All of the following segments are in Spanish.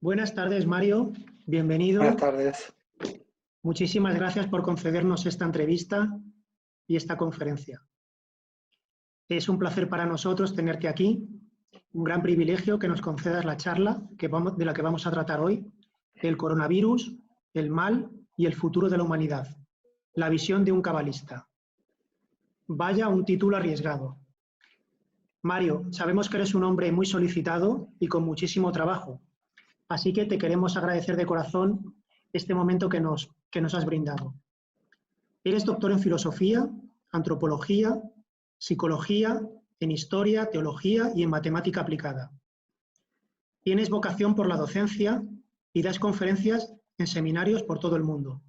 Buenas tardes, Mario. Buenas Bienvenido. tardes. Muchísimas gracias por concedernos esta entrevista y esta conferencia. Es un placer para nosotros tenerte aquí, un gran privilegio que nos concedas la charla de la que vamos a tratar hoy, el coronavirus, el mal y el futuro de la humanidad, la visión de un cabalista. Vaya un título arriesgado. Mario, sabemos que eres un hombre muy solicitado y con muchísimo trabajo, así que te queremos agradecer de corazón este momento que nos has brindado. Eres doctor en filosofía, antropología, psicología, en historia, teología y en matemática aplicada. Tienes vocación por la docencia y das conferencias en seminarios por todo el mundo.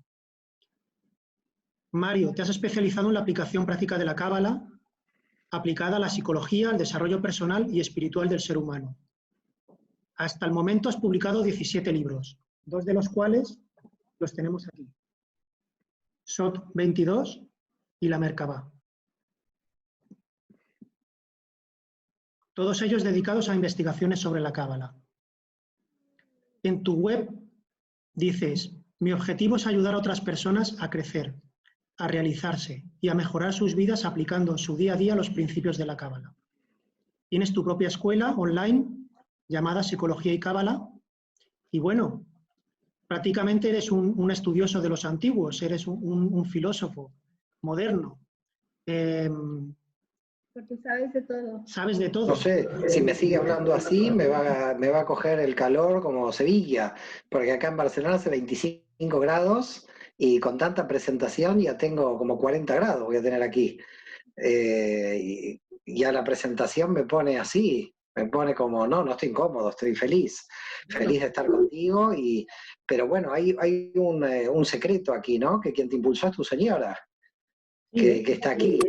Mario, te has especializado en la aplicación práctica de la cábala, aplicada a la psicología, al desarrollo personal y espiritual del ser humano. Hasta el momento has publicado 17 libros, 2 de los cuales los tenemos aquí. Sot 22 y La Merkabah. Todos ellos dedicados a investigaciones sobre la cábala. En tu web dices, mi objetivo es ayudar a otras personas a crecer, a realizarse y a mejorar sus vidas aplicando en su día a día los principios de la cábala. Tienes tu propia escuela online llamada Psicología y Cábala y bueno, prácticamente eres un estudioso de los antiguos, eres un filósofo moderno. Porque sabes de todo. Sabes de todo. No sé, si me sigue hablando así, me va a coger el calor como Sevilla, porque acá en Barcelona hace 25 grados y con tanta presentación ya tengo como 40 grados, voy a tener aquí. Y ya la presentación me pone así, me pone como, no estoy incómodo, estoy feliz de estar contigo, pero bueno, hay un secreto aquí, ¿no? Que quien te impulsó es tu señora, que está aquí.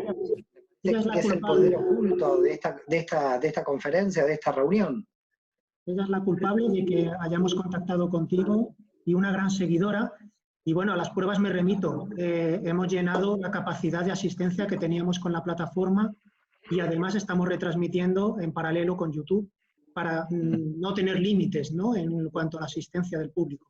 ¿Qué es el poder oculto de esta conferencia, de esta reunión? Ella es la culpable de que hayamos contactado contigo y una gran seguidora. Y bueno, a las pruebas me remito. Hemos llenado la capacidad de asistencia que teníamos con la plataforma y además estamos retransmitiendo en paralelo con YouTube para no tener límites, ¿no?, en cuanto a la asistencia del público.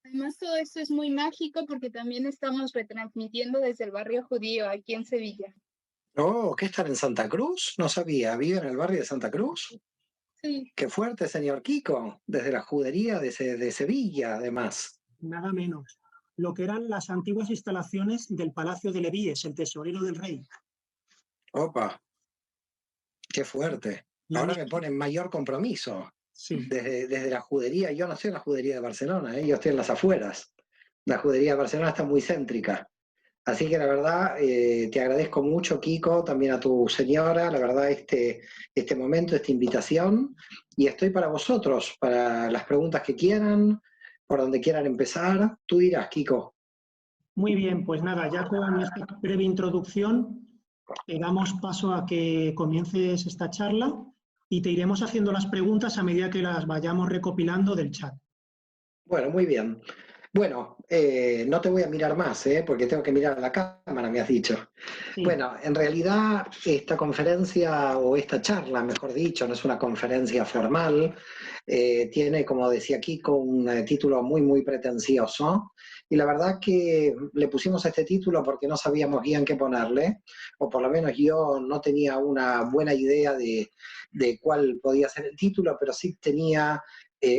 Además, todo esto es muy mágico porque también estamos retransmitiendo desde el barrio judío aquí en Sevilla. Oh, ¿qué están en Santa Cruz? No sabía, ¿vive en el barrio de Santa Cruz? Sí. Qué fuerte, señor Kiko, desde la judería de Sevilla, además. Nada menos. Lo que eran las antiguas instalaciones del Palacio de Levíes, el tesorero del rey. Opa, qué fuerte. Ahora me ponen mayor compromiso. Sí. Desde la judería, yo no estoy en la judería de Barcelona, yo estoy en las afueras. La judería de Barcelona está muy céntrica. Así que la verdad, te agradezco mucho, Kiko, también a tu señora, la verdad, este momento, esta invitación, y estoy para vosotros, para las preguntas que quieran, por donde quieran empezar. Tú dirás, Kiko. Muy bien, pues nada, ya con esta breve introducción, damos paso a que comiences esta charla y te iremos haciendo las preguntas a medida que las vayamos recopilando del chat. Bueno, muy bien. Bueno, no te voy a mirar más, porque tengo que mirar a la cámara, me has dicho. Sí. Bueno, en realidad esta conferencia, o esta charla, mejor dicho, no es una conferencia formal, tiene, como decía Kiko, un título muy, muy pretencioso, y la verdad que le pusimos este título porque no sabíamos bien qué ponerle, o por lo menos yo no tenía una buena idea de cuál podía ser el título, pero sí tenía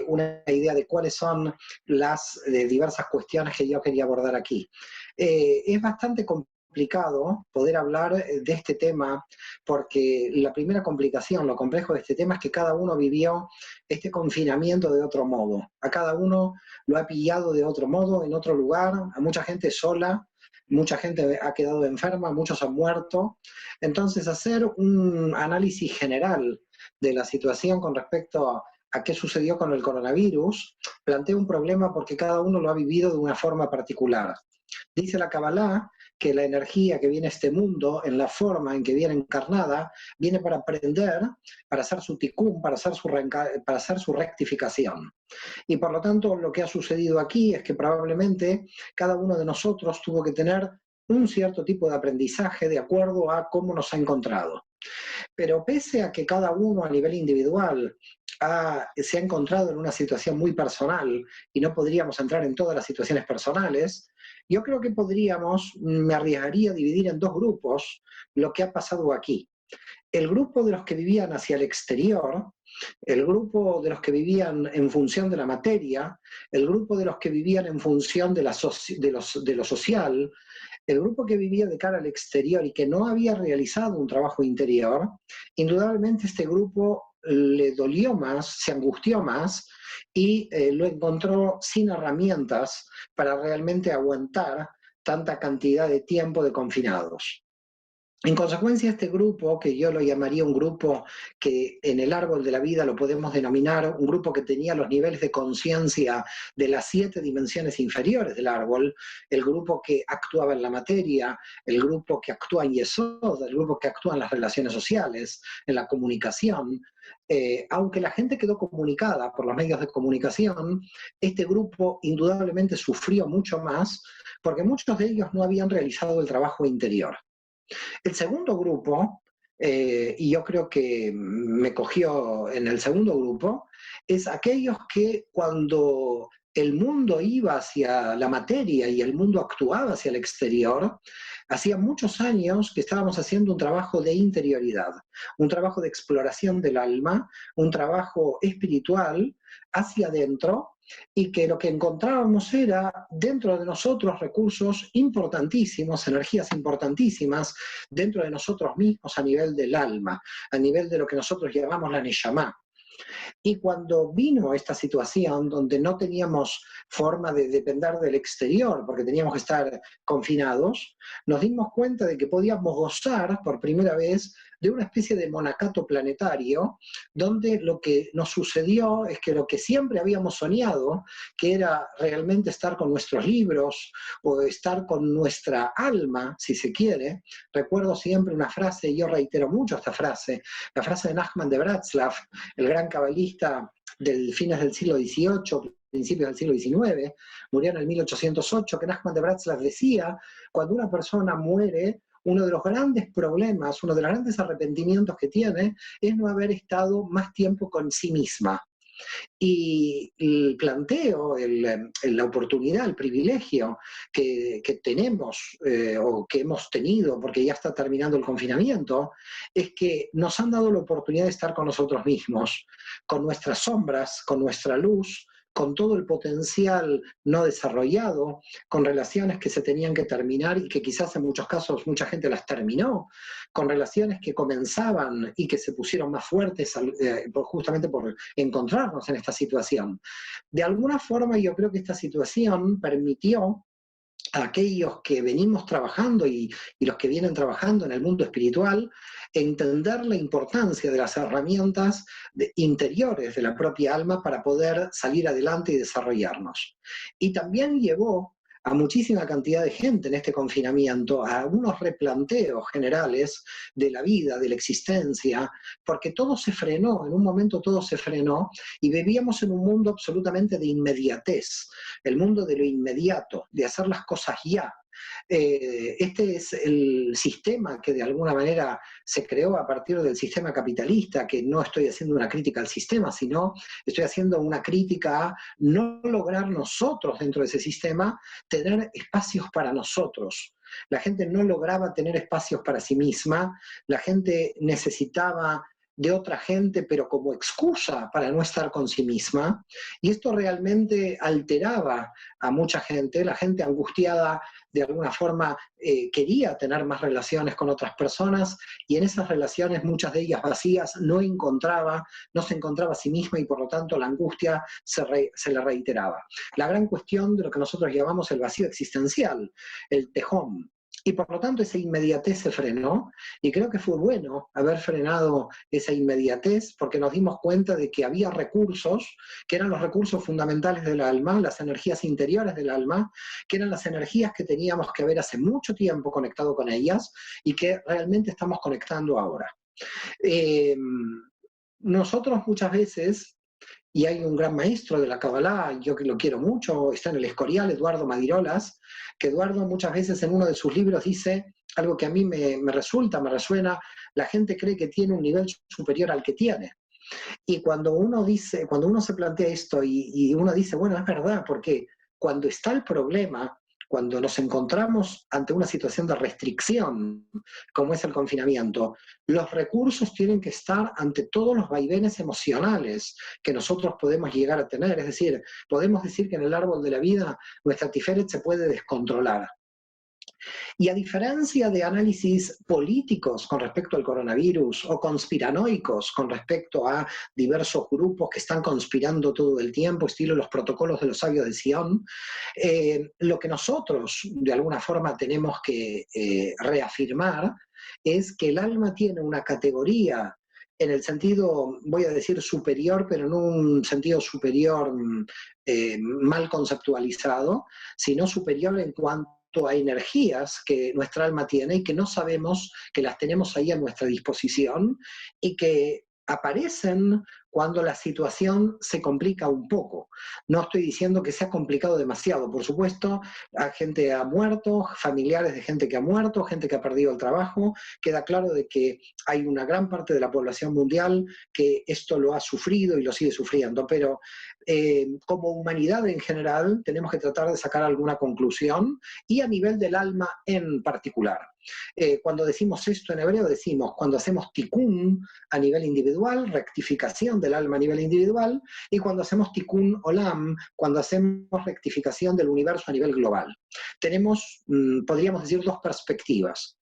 una idea de cuáles son las diversas cuestiones que yo quería abordar aquí. Es bastante complicado poder hablar de este tema porque la primera complicación, lo complejo de este tema es que cada uno vivió este confinamiento de otro modo. A cada uno lo ha pillado de otro modo, en otro lugar, a mucha gente sola, mucha gente ha quedado enferma, muchos han muerto. Entonces, hacer un análisis general de la situación con respecto a qué sucedió con el coronavirus, plantea un problema porque cada uno lo ha vivido de una forma particular. Dice la Kabbalah que la energía que viene a este mundo, en la forma en que viene encarnada, viene para aprender, para hacer su tikkun, para hacer su rectificación. Y por lo tanto, lo que ha sucedido aquí es que probablemente cada uno de nosotros tuvo que tener un cierto tipo de aprendizaje de acuerdo a cómo nos ha encontrado. Pero pese a que cada uno a nivel individual se ha encontrado en una situación muy personal y no podríamos entrar en todas las situaciones personales, yo creo que me arriesgaría a dividir en dos grupos lo que ha pasado aquí. El grupo de los que vivían hacia el exterior, el grupo de los que vivían en función de la materia, el grupo de los que vivían en función de lo social, el grupo que vivía de cara al exterior y que no había realizado un trabajo interior, indudablemente este grupo le dolió más, se angustió más y lo encontró sin herramientas para realmente aguantar tanta cantidad de tiempo de confinados. En consecuencia, este grupo, que yo lo llamaría un grupo que en el árbol de la vida lo podemos denominar un grupo que tenía los niveles de conciencia de las 7 dimensiones inferiores del árbol, el grupo que actuaba en la materia, el grupo que actúa en Yesod, el grupo que actúa en las relaciones sociales, en la comunicación. Aunque la gente quedó comunicada por los medios de comunicación, este grupo indudablemente sufrió mucho más porque muchos de ellos no habían realizado el trabajo interior. El segundo grupo, y yo creo que me cogió en el segundo grupo, es aquellos que cuando el mundo iba hacia la materia y el mundo actuaba hacia el exterior, hacía muchos años que estábamos haciendo un trabajo de interioridad, un trabajo de exploración del alma, un trabajo espiritual hacia adentro, y que lo que encontrábamos era dentro de nosotros recursos importantísimos, energías importantísimas dentro de nosotros mismos a nivel del alma, a nivel de lo que nosotros llamamos la Neshama. Y cuando vino esta situación donde no teníamos forma de depender del exterior, porque teníamos que estar confinados, nos dimos cuenta de que podíamos gozar por primera vez de una especie de monacato planetario, donde lo que nos sucedió es que lo que siempre habíamos soñado, que era realmente estar con nuestros libros o estar con nuestra alma, si se quiere. Recuerdo siempre una frase, y yo reitero mucho esta frase, la frase de Nachman de Bratslav, el gran cabalista del fines del siglo XVIII, principios del siglo XIX, murió en el 1808, que Nachman de Bratslav decía, cuando una persona muere, uno de los grandes problemas, uno de los grandes arrepentimientos que tiene es no haber estado más tiempo con sí misma. Y el planteo, la oportunidad, el privilegio que tenemos o que hemos tenido, porque ya está terminando el confinamiento, es que nos han dado la oportunidad de estar con nosotros mismos, con nuestras sombras, con nuestra luz, con todo el potencial no desarrollado, con relaciones que se tenían que terminar y que quizás en muchos casos mucha gente las terminó, con relaciones que comenzaban y que se pusieron más fuertes justamente por encontrarnos en esta situación. De alguna forma yo creo que esta situación permitió a aquellos que venimos trabajando y los que vienen trabajando en el mundo espiritual, entender la importancia de las herramientas interiores de la propia alma para poder salir adelante y desarrollarnos. Y también llevó a muchísima cantidad de gente en este confinamiento, a unos replanteos generales de la vida, de la existencia, porque todo se frenó, en un momento todo se frenó y vivíamos en un mundo absolutamente de inmediatez, el mundo de lo inmediato, de hacer las cosas ya. Este es el sistema que de alguna manera se creó a partir del sistema capitalista, que no estoy haciendo una crítica al sistema, sino estoy haciendo una crítica a no lograr nosotros dentro de ese sistema tener espacios para nosotros. La gente no lograba tener espacios para sí misma, la gente necesitaba de otra gente, pero como excusa para no estar con sí misma, y esto realmente alteraba a mucha gente. La gente angustiada de alguna forma quería tener más relaciones con otras personas, y en esas relaciones, muchas de ellas vacías, no se encontraba a sí misma, y por lo tanto la angustia se le reiteraba. La gran cuestión de lo que nosotros llamamos el vacío existencial, el tejón. Y por lo tanto esa inmediatez se frenó, y creo que fue bueno haber frenado esa inmediatez, porque nos dimos cuenta de que había recursos, que eran los recursos fundamentales del alma, las energías interiores del alma, que eran las energías que teníamos que haber hace mucho tiempo conectado con ellas, y que realmente estamos conectando ahora. Nosotros muchas veces, y hay un gran maestro de la Kabbalah, yo que lo quiero mucho, está en el Escorial, Eduardo Madirolas, que Eduardo muchas veces en uno de sus libros dice algo que a mí me resuena, la gente cree que tiene un nivel superior al que tiene. Y cuando uno se plantea esto y uno dice, bueno, es verdad, porque cuando está el problema, cuando nos encontramos ante una situación de restricción, como es el confinamiento, los recursos tienen que estar ante todos los vaivenes emocionales que nosotros podemos llegar a tener. Es decir, podemos decir que en el árbol de la vida nuestra Tiferet se puede descontrolar. Y a diferencia de análisis políticos con respecto al coronavirus o conspiranoicos con respecto a diversos grupos que están conspirando todo el tiempo, estilo los protocolos de los sabios de Sion, lo que nosotros de alguna forma tenemos que reafirmar es que el alma tiene una categoría en el sentido, voy a decir superior, pero no un sentido superior mal conceptualizado, sino superior en cuanto a energías que nuestra alma tiene y que no sabemos que las tenemos ahí a nuestra disposición y que aparecen cuando la situación se complica un poco. No estoy diciendo que se ha complicado demasiado, por supuesto, la gente ha muerto, familiares de gente que ha muerto, gente que ha perdido el trabajo, queda claro de que hay una gran parte de la población mundial que esto lo ha sufrido y lo sigue sufriendo, pero como humanidad en general tenemos que tratar de sacar alguna conclusión y a nivel del alma en particular. Cuando decimos esto en hebreo decimos cuando hacemos tikkun a nivel individual, rectificación del alma a nivel individual, y cuando hacemos tikkun olam, cuando hacemos rectificación del universo a nivel global. Tenemos, podríamos decir, dos perspectivas.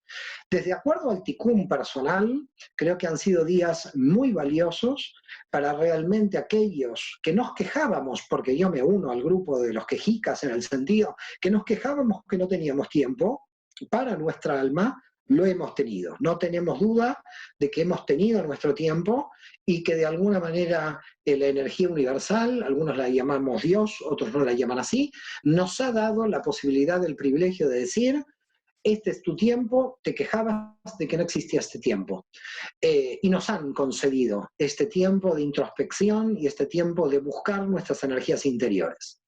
Desde acuerdo al tikkun personal, creo que han sido días muy valiosos para realmente aquellos que nos quejábamos, porque yo me uno al grupo de los quejicas en el sentido que nos quejábamos que no teníamos tiempo, para nuestra alma lo hemos tenido. No tenemos duda de que hemos tenido nuestro tiempo y que de alguna manera la energía universal, algunos la llamamos Dios, otros no la llaman así, nos ha dado la posibilidad del privilegio de decir, este es tu tiempo, te quejabas de que no existía este tiempo. Y nos han concedido este tiempo de introspección y este tiempo de buscar nuestras energías interiores.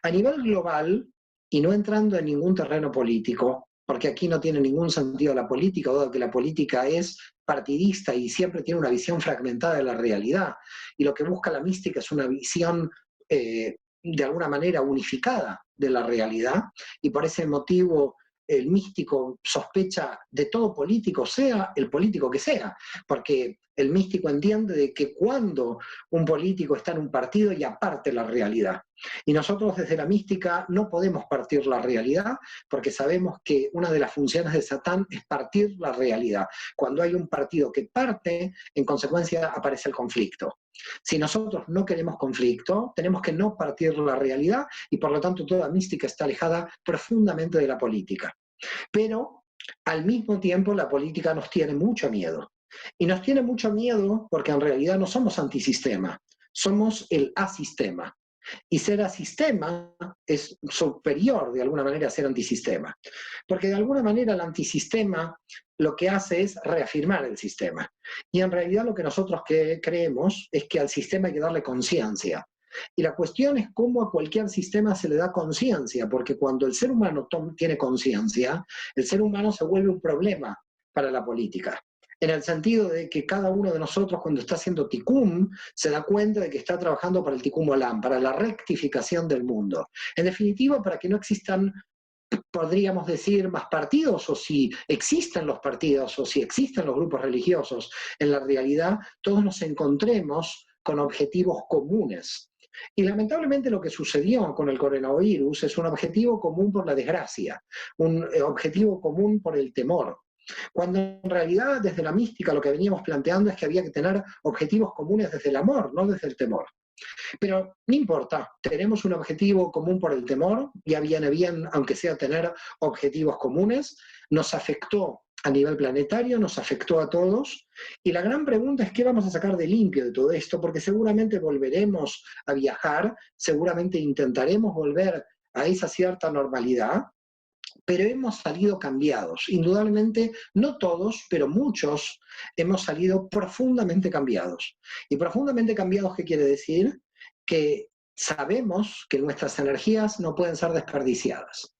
A nivel global, y no entrando en ningún terreno político, porque aquí no tiene ningún sentido la política, dado que la política es partidista y siempre tiene una visión fragmentada de la realidad, y lo que busca la mística es una visión de alguna manera unificada de la realidad, y por ese motivo el místico sospecha de todo político, sea el político que sea, porque el místico entiende de que cuando un político está en un partido ya parte la realidad. Y nosotros desde la mística no podemos partir la realidad porque sabemos que una de las funciones de Satán es partir la realidad. Cuando hay un partido que parte, en consecuencia aparece el conflicto. Si nosotros no queremos conflicto, tenemos que no partir la realidad y por lo tanto toda mística está alejada profundamente de la política. Pero al mismo tiempo la política nos tiene mucho miedo. Y nos tiene mucho miedo porque en realidad no somos antisistema, somos el asistema. Y ser asistema es superior de alguna manera a ser antisistema. Porque de alguna manera el antisistema lo que hace es reafirmar el sistema. Y en realidad lo que nosotros creemos es que al sistema hay que darle conciencia. Y la cuestión es cómo a cualquier sistema se le da conciencia, porque cuando el ser humano tiene conciencia, el ser humano se vuelve un problema para la política. En el sentido de que cada uno de nosotros cuando está haciendo tikkun se da cuenta de que está trabajando para el tikkun olam, para la rectificación del mundo. En definitiva, para que no existan, podríamos decir, más partidos, o si existen los partidos, o si existen los grupos religiosos, en la realidad todos nos encontremos con objetivos comunes. Y lamentablemente lo que sucedió con el coronavirus es un objetivo común por la desgracia, un objetivo común por el temor. Cuando en realidad desde la mística lo que veníamos planteando es que había que tener objetivos comunes desde el amor, no desde el temor. Pero no importa, tenemos un objetivo común por el temor, ya viene bien, aunque sea tener objetivos comunes, nos afectó a nivel planetario, nos afectó a todos, y la gran pregunta es qué vamos a sacar de limpio de todo esto, porque seguramente volveremos a viajar, seguramente intentaremos volver a esa cierta normalidad, pero hemos salido cambiados. Indudablemente, no todos, pero muchos hemos salido profundamente cambiados. ¿Y profundamente cambiados qué quiere decir? que sabemos que nuestras energías no pueden ser desperdiciadas.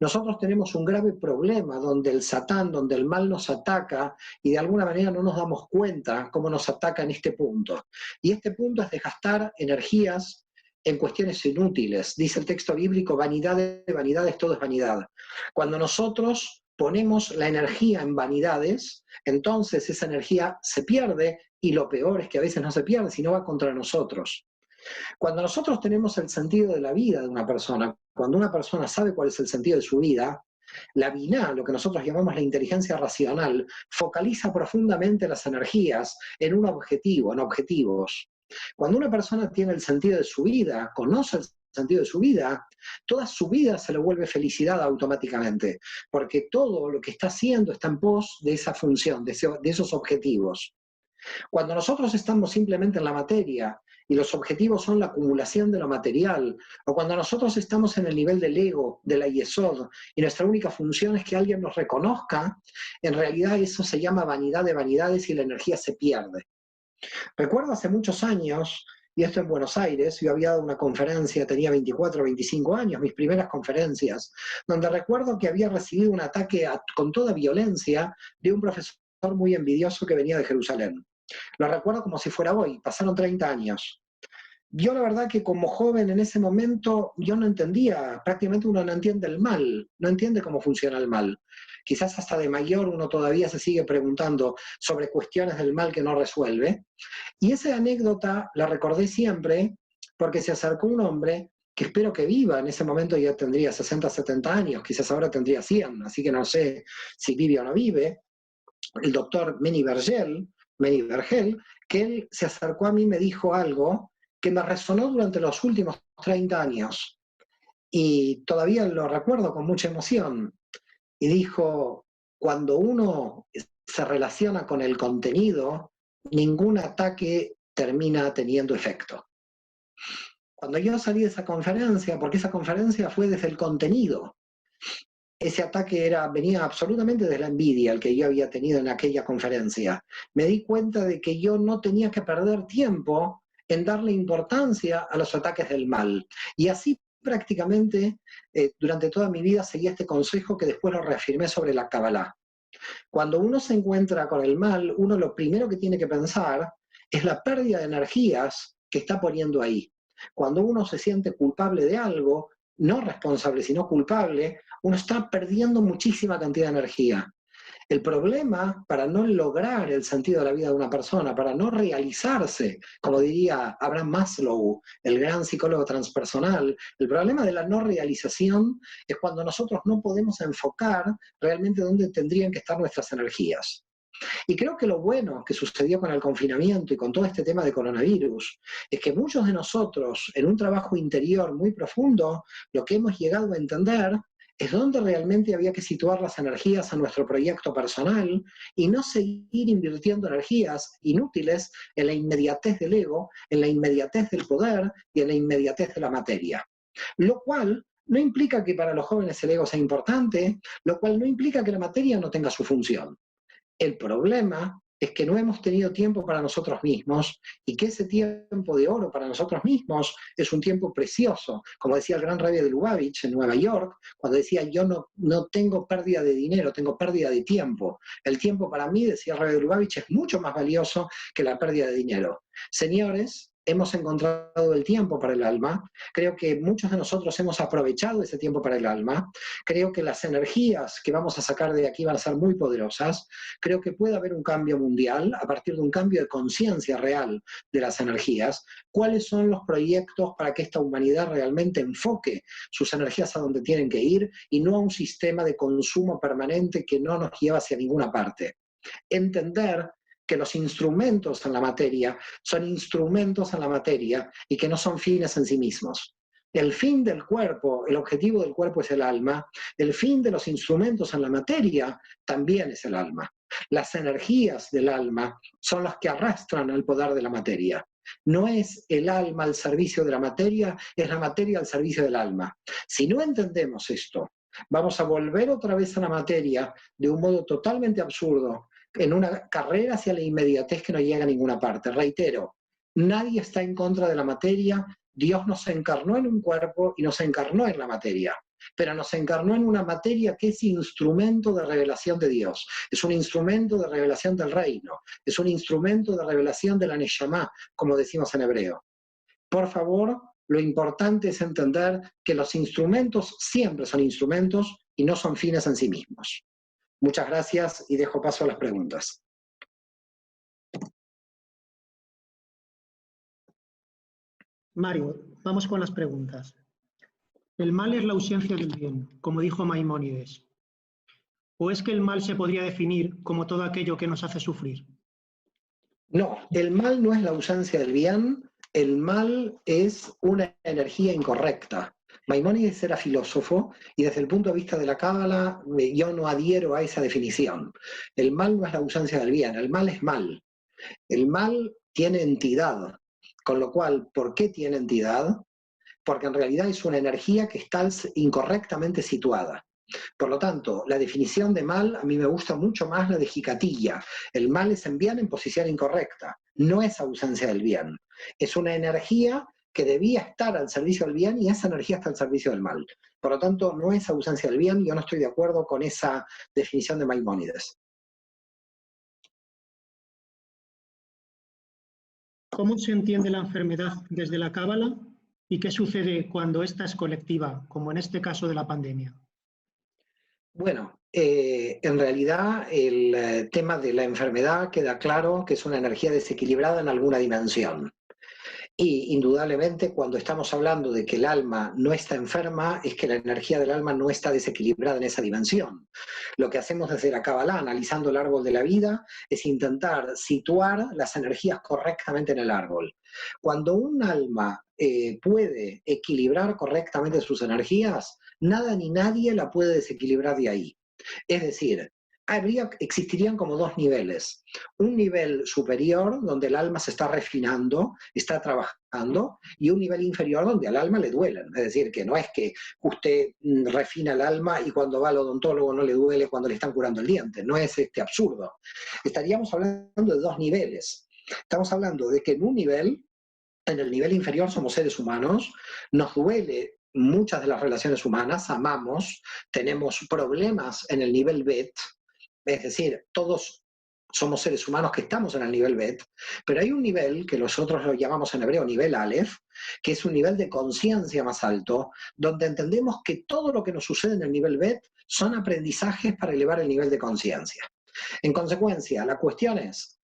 Nosotros tenemos un grave problema donde el Satán, donde el mal nos ataca y de alguna manera no nos damos cuenta cómo nos ataca en este punto. Y este punto es de gastar energías en cuestiones inútiles. Dice el texto bíblico, vanidad de vanidades, todo es vanidad. Cuando nosotros ponemos la energía en vanidades, entonces esa energía se pierde y lo peor es que a veces no se pierde, sino va contra nosotros. Cuando nosotros tenemos el sentido de la vida de una persona, cuando una persona sabe cuál es el sentido de su vida, la biná, lo que nosotros llamamos la inteligencia racional, focaliza profundamente las energías en un objetivo, en objetivos. Cuando una persona tiene el sentido de su vida, conoce el sentido de su vida, toda su vida se le vuelve felicidad automáticamente, porque todo lo que está haciendo está en pos de esa función, de esos objetivos. Cuando nosotros estamos simplemente en la materia y los objetivos son la acumulación de lo material, o cuando nosotros estamos en el nivel del ego, de la yesod, y nuestra única función es que alguien nos reconozca, en realidad eso se llama vanidad de vanidades y la energía se pierde. Recuerdo hace muchos años, y esto en Buenos Aires, yo había dado una conferencia, tenía 24 o 25 años, mis primeras conferencias, donde recuerdo que había recibido un ataque con toda violencia de un profesor muy envidioso que venía de Jerusalén. Lo recuerdo como si fuera hoy, pasaron 30 años. Yo la verdad que como joven en ese momento yo no entendía, prácticamente uno no entiende el mal, no entiende cómo funciona el mal. Quizás hasta de mayor uno todavía se sigue preguntando sobre cuestiones del mal que no resuelve. Y esa anécdota la recordé siempre porque se acercó un hombre que espero que viva, en ese momento ya tendría 60, 70 años, quizás ahora tendría 100, así que no sé si vive o no vive, el doctor Meni Vergel, que él se acercó a mí y me dijo algo que me resonó durante los últimos 30 años. Y todavía lo recuerdo con mucha emoción. Y dijo, cuando uno se relaciona con el contenido, ningún ataque termina teniendo efecto. Cuando yo salí de esa conferencia, porque esa conferencia fue desde el contenido, ese ataque venía absolutamente de la envidia el que yo había tenido en aquella conferencia. Me di cuenta de que yo no tenía que perder tiempo en darle importancia a los ataques del mal. Y así prácticamente durante toda mi vida seguí este consejo que después lo reafirmé sobre la Kabbalah. Cuando uno se encuentra con el mal, uno lo primero que tiene que pensar es la pérdida de energías que está poniendo ahí. Cuando uno se siente culpable de algo, no responsable, sino culpable, uno está perdiendo muchísima cantidad de energía. El problema para no lograr el sentido de la vida de una persona, para no realizarse, como diría Abraham Maslow, el gran psicólogo transpersonal, el problema de la no realización es cuando nosotros no podemos enfocar realmente dónde tendrían que estar nuestras energías. Y creo que lo bueno que sucedió con el confinamiento y con todo este tema de coronavirus es que muchos de nosotros, en un trabajo interior muy profundo, lo que hemos llegado a entender es dónde realmente había que situar las energías a nuestro proyecto personal y no seguir invirtiendo energías inútiles en la inmediatez del ego, en la inmediatez del poder y en la inmediatez de la materia. Lo cual no implica que para los jóvenes el ego sea importante, lo cual no implica que la materia no tenga su función. El problema es que no hemos tenido tiempo para nosotros mismos y que ese tiempo de oro para nosotros mismos es un tiempo precioso. Como decía el gran rabbi de Lubavitch en Nueva York, cuando decía yo no tengo pérdida de dinero, tengo pérdida de tiempo. El tiempo para mí, decía el rabbi de Lubavitch, es mucho más valioso que la pérdida de dinero. Señores, hemos encontrado el tiempo para el alma. Creo que muchos de nosotros hemos aprovechado ese tiempo para el alma. Creo que las energías que vamos a sacar de aquí van a ser muy poderosas. Creo que puede haber un cambio mundial a partir de un cambio de conciencia real de las energías. ¿Cuáles son los proyectos para que esta humanidad realmente enfoque sus energías a donde tienen que ir y no a un sistema de consumo permanente que no nos lleva hacia ninguna parte? Entender que los instrumentos en la materia son instrumentos en la materia y que no son fines en sí mismos. El fin del cuerpo, el objetivo del cuerpo es el alma, el fin de los instrumentos en la materia también es el alma. Las energías del alma son las que arrastran al poder de la materia. No es el alma al servicio de la materia, es la materia al servicio del alma. Si no entendemos esto, vamos a volver otra vez a la materia de un modo totalmente absurdo, en una carrera hacia la inmediatez que no llega a ninguna parte. Reitero, nadie está en contra de la materia, Dios nos encarnó en un cuerpo y nos encarnó en la materia, pero nos encarnó en una materia que es instrumento de revelación de Dios, es un instrumento de revelación del reino, es un instrumento de revelación de la Neshama, como decimos en hebreo. Por favor, lo importante es entender que los instrumentos siempre son instrumentos y no son fines en sí mismos. Muchas gracias y dejo paso a las preguntas. Mario, vamos con las preguntas. ¿El mal es la ausencia del bien, como dijo Maimónides? ¿O es que el mal se podría definir como todo aquello que nos hace sufrir? No, el mal no es la ausencia del bien, el mal es una energía incorrecta. Maimónides era filósofo y desde el punto de vista de la Cábala yo no adhiero a esa definición. El mal no es la ausencia del bien, el mal es mal. El mal tiene entidad, con lo cual, ¿por qué tiene entidad? Porque en realidad es una energía que está incorrectamente situada. Por lo tanto, la definición de mal, a mí me gusta mucho más la de Jicatilla. El mal es en bien en posición incorrecta, no es ausencia del bien. Es una energía que debía estar al servicio del bien y esa energía está al servicio del mal. Por lo tanto, no es ausencia del bien, yo no estoy de acuerdo con esa definición de Maimónides. ¿Cómo se entiende la enfermedad desde la Cábala y qué sucede cuando esta es colectiva, como en este caso de la pandemia? Bueno, en realidad el tema de la enfermedad queda claro que es una energía desequilibrada en alguna dimensión. Y indudablemente cuando estamos hablando de que el alma no está enferma, es que la energía del alma no está desequilibrada en esa dimensión. Lo que hacemos desde la Kabbalah, analizando el árbol de la vida, es intentar situar las energías correctamente en el árbol. Cuando un alma puede equilibrar correctamente sus energías, nada ni nadie la puede desequilibrar de ahí. Es decir, existirían como dos niveles. Un nivel superior, donde el alma se está refinando, está trabajando, y un nivel inferior, donde al alma le duelen. Es decir, que no es que usted refina el alma y cuando va al odontólogo no le duele cuando le están curando el diente. No es absurdo. Estaríamos hablando de dos niveles. Estamos hablando de que en un nivel, en el nivel inferior somos seres humanos, nos duele muchas de las relaciones humanas, amamos, tenemos problemas en el nivel Bet, es decir, todos somos seres humanos que estamos en el nivel Bet, pero hay un nivel que nosotros lo llamamos en hebreo nivel Aleph, que es un nivel de conciencia más alto, donde entendemos que todo lo que nos sucede en el nivel Bet son aprendizajes para elevar el nivel de conciencia. En consecuencia, la cuestión es,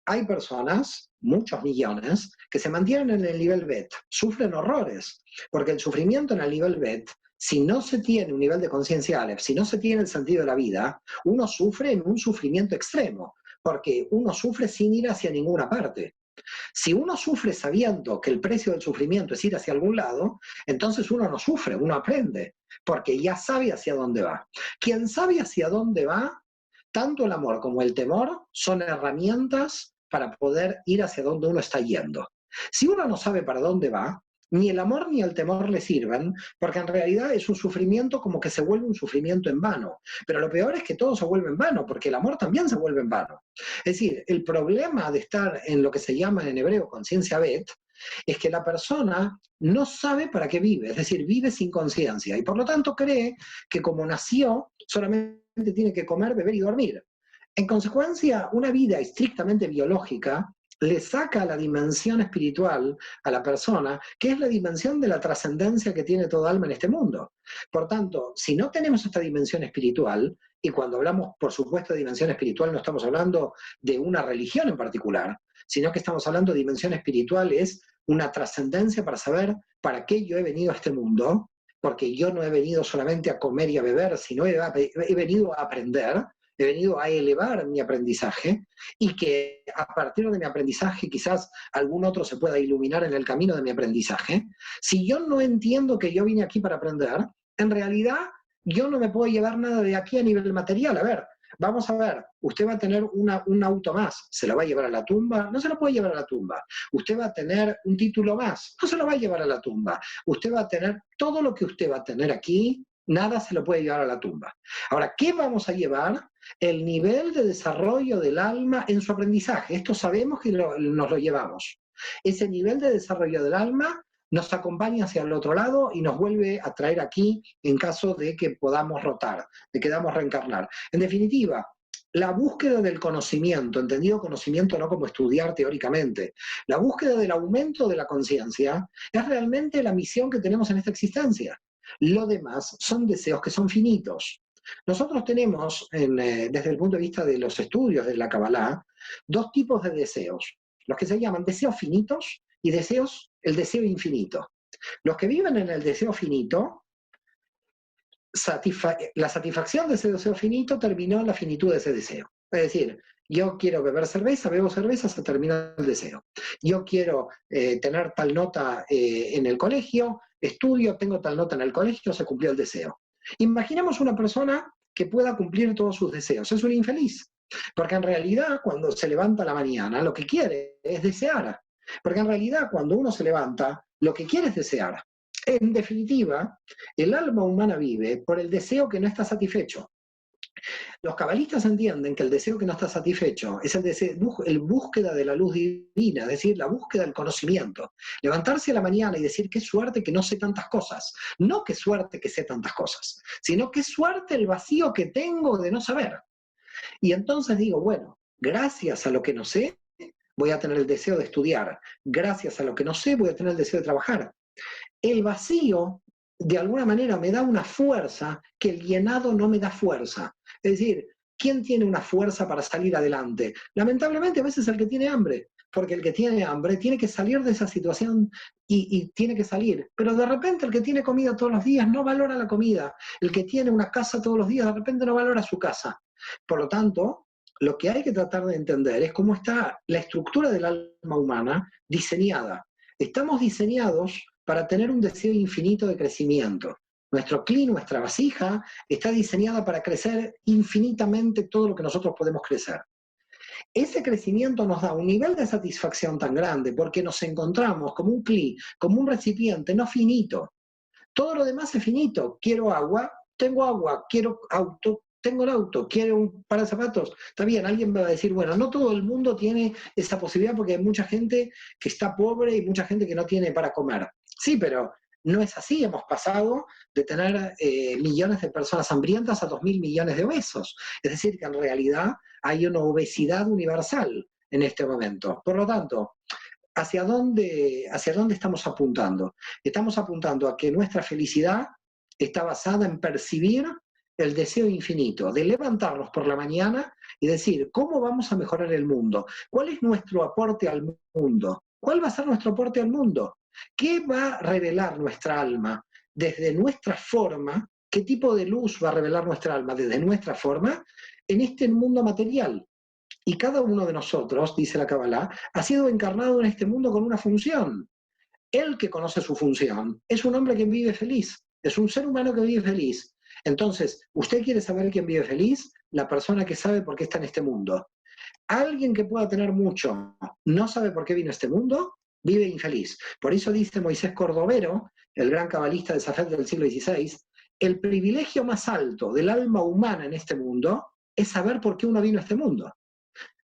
hay personas, muchos millones, que se mantienen en el nivel Bet, sufren horrores, porque el sufrimiento en el nivel Bet, si no se tiene un nivel de conciencia Aleph, si no se tiene el sentido de la vida, uno sufre en un sufrimiento extremo, porque uno sufre sin ir hacia ninguna parte. Si uno sufre sabiendo que el precio del sufrimiento es ir hacia algún lado, entonces uno no sufre, uno aprende, porque ya sabe hacia dónde va. Quien sabe hacia dónde va, tanto el amor como el temor son herramientas para poder ir hacia donde uno está yendo. Si uno no sabe para dónde va, ni el amor ni el temor le sirven, porque en realidad es un sufrimiento como que se vuelve un sufrimiento en vano. Pero lo peor es que todo se vuelve en vano, porque el amor también se vuelve en vano. Es decir, el problema de estar en lo que se llama en hebreo conciencia Bet, es que la persona no sabe para qué vive, es decir, vive sin conciencia, y por lo tanto cree que como nació, solamente tiene que comer, beber y dormir. En consecuencia, una vida estrictamente biológica le saca la dimensión espiritual a la persona, que es la dimensión de la trascendencia que tiene toda alma en este mundo. Por tanto, si no tenemos esta dimensión espiritual, y cuando hablamos, por supuesto, de dimensión espiritual, no estamos hablando de una religión en particular, sino que estamos hablando de dimensión espiritual, es una trascendencia para saber para qué yo he venido a este mundo, porque yo no he venido solamente a comer y a beber, sino he venido a aprender, he venido a elevar mi aprendizaje y que a partir de mi aprendizaje quizás algún otro se pueda iluminar en el camino de mi aprendizaje. Si yo no entiendo que yo vine aquí para aprender, en realidad yo no me puedo llevar nada de aquí a nivel material. A ver, vamos a ver, usted va a tener un auto más, ¿se lo va a llevar a la tumba? No se lo puede llevar a la tumba. Usted va a tener un título más, no se lo va a llevar a la tumba. Usted va a tener todo lo que usted va a tener aquí, nada se lo puede llevar a la tumba. Ahora, ¿qué vamos a llevar? El nivel de desarrollo del alma en su aprendizaje. Esto sabemos que nos lo llevamos. Ese nivel de desarrollo del alma nos acompaña hacia el otro lado y nos vuelve a traer aquí en caso de que podamos rotar, de que podamos reencarnar. En definitiva, la búsqueda del conocimiento, entendido conocimiento no como estudiar teóricamente, la búsqueda del aumento de la conciencia es realmente la misión que tenemos en esta existencia. Lo demás son deseos que son finitos. Nosotros tenemos, desde el punto de vista de los estudios de la Kabbalah, dos tipos de deseos, los que se llaman deseos finitos y el deseo infinito. Los que viven en el deseo finito, la satisfacción de ese deseo finito terminó en la finitud de ese deseo. Es decir, yo quiero beber cerveza, bebo cerveza, se termina el deseo. Yo quiero tener tal nota en el colegio, estudio, tengo tal nota en el colegio, se cumplió el deseo. Imaginemos una persona que pueda cumplir todos sus deseos. Es un infeliz, porque en realidad cuando se levanta a la mañana lo que quiere es desear. Porque en realidad cuando uno se levanta lo que quiere es desear. En definitiva, el alma humana vive por el deseo que no está satisfecho. Los cabalistas entienden que el deseo que no está satisfecho es el búsqueda de la luz divina, es decir, la búsqueda del conocimiento. Levantarse a la mañana y decir qué suerte que no sé tantas cosas. No qué suerte que sé tantas cosas, sino qué suerte el vacío que tengo de no saber. Y entonces digo, bueno, gracias a lo que no sé, voy a tener el deseo de estudiar. Gracias a lo que no sé, voy a tener el deseo de trabajar. El vacío, de alguna manera, me da una fuerza que el llenado no me da fuerza. Es decir, ¿quién tiene una fuerza para salir adelante? Lamentablemente a veces el que tiene hambre, porque el que tiene hambre tiene que salir de esa situación y tiene que salir. Pero de repente el que tiene comida todos los días no valora la comida. El que tiene una casa todos los días de repente no valora su casa. Por lo tanto, lo que hay que tratar de entender es cómo está la estructura del alma humana diseñada. Estamos diseñados para tener un deseo infinito de crecimiento. Nuestro cli, nuestra vasija, está diseñada para crecer infinitamente todo lo que nosotros podemos crecer. Ese crecimiento nos da un nivel de satisfacción tan grande porque nos encontramos como un cli, como un recipiente no finito. Todo lo demás es finito. Quiero agua, tengo agua. Quiero auto, tengo el auto. Quiero un par de zapatos. Está bien, alguien me va a decir, bueno, no todo el mundo tiene esa posibilidad porque hay mucha gente que está pobre y mucha gente que no tiene para comer. Sí, pero no es así. Hemos pasado de tener millones de personas hambrientas a 2.000 millones de obesos. Es decir, que en realidad hay una obesidad universal en este momento. Por lo tanto, ¿hacia dónde estamos apuntando? Estamos apuntando a que nuestra felicidad está basada en percibir el deseo infinito, de levantarnos por la mañana y decir, ¿cómo vamos a mejorar el mundo? ¿Cuál es nuestro aporte al mundo? ¿Cuál va a ser nuestro aporte al mundo? ¿Qué va a revelar nuestra alma desde nuestra forma? ¿Qué tipo de luz va a revelar nuestra alma desde nuestra forma en este mundo material? Y cada uno de nosotros, dice la Kabbalah, ha sido encarnado en este mundo con una función. El que conoce su función es un hombre que vive feliz, es un ser humano que vive feliz. Entonces, ¿usted quiere saber quién vive feliz? La persona que sabe por qué está en este mundo. Alguien que pueda tener mucho, no sabe por qué vino a este mundo, vive infeliz. Por eso dice Moisés Cordovero, el gran cabalista de Safed del siglo XVI, el privilegio más alto del alma humana en este mundo es saber por qué uno vino a este mundo.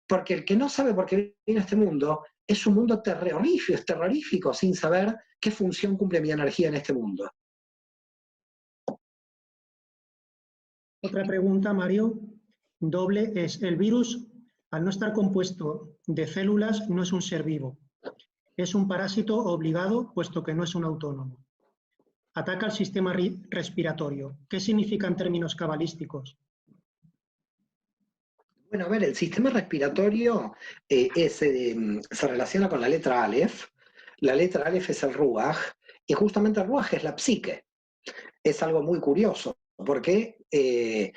Porque el que no sabe por qué viene a este mundo es un mundo terrorífico, sin saber qué función cumple mi energía en este mundo. Otra pregunta, Mario, doble, es: el virus, al no estar compuesto de células, no es un ser vivo. Es un parásito obligado, puesto que no es un autónomo. Ataca el sistema respiratorio. ¿Qué significa en términos cabalísticos? Bueno, a ver, el sistema respiratorio se relaciona con la letra Aleph. La letra Aleph es el Ruach, y justamente el Ruach es la psique. Es algo muy curioso, porque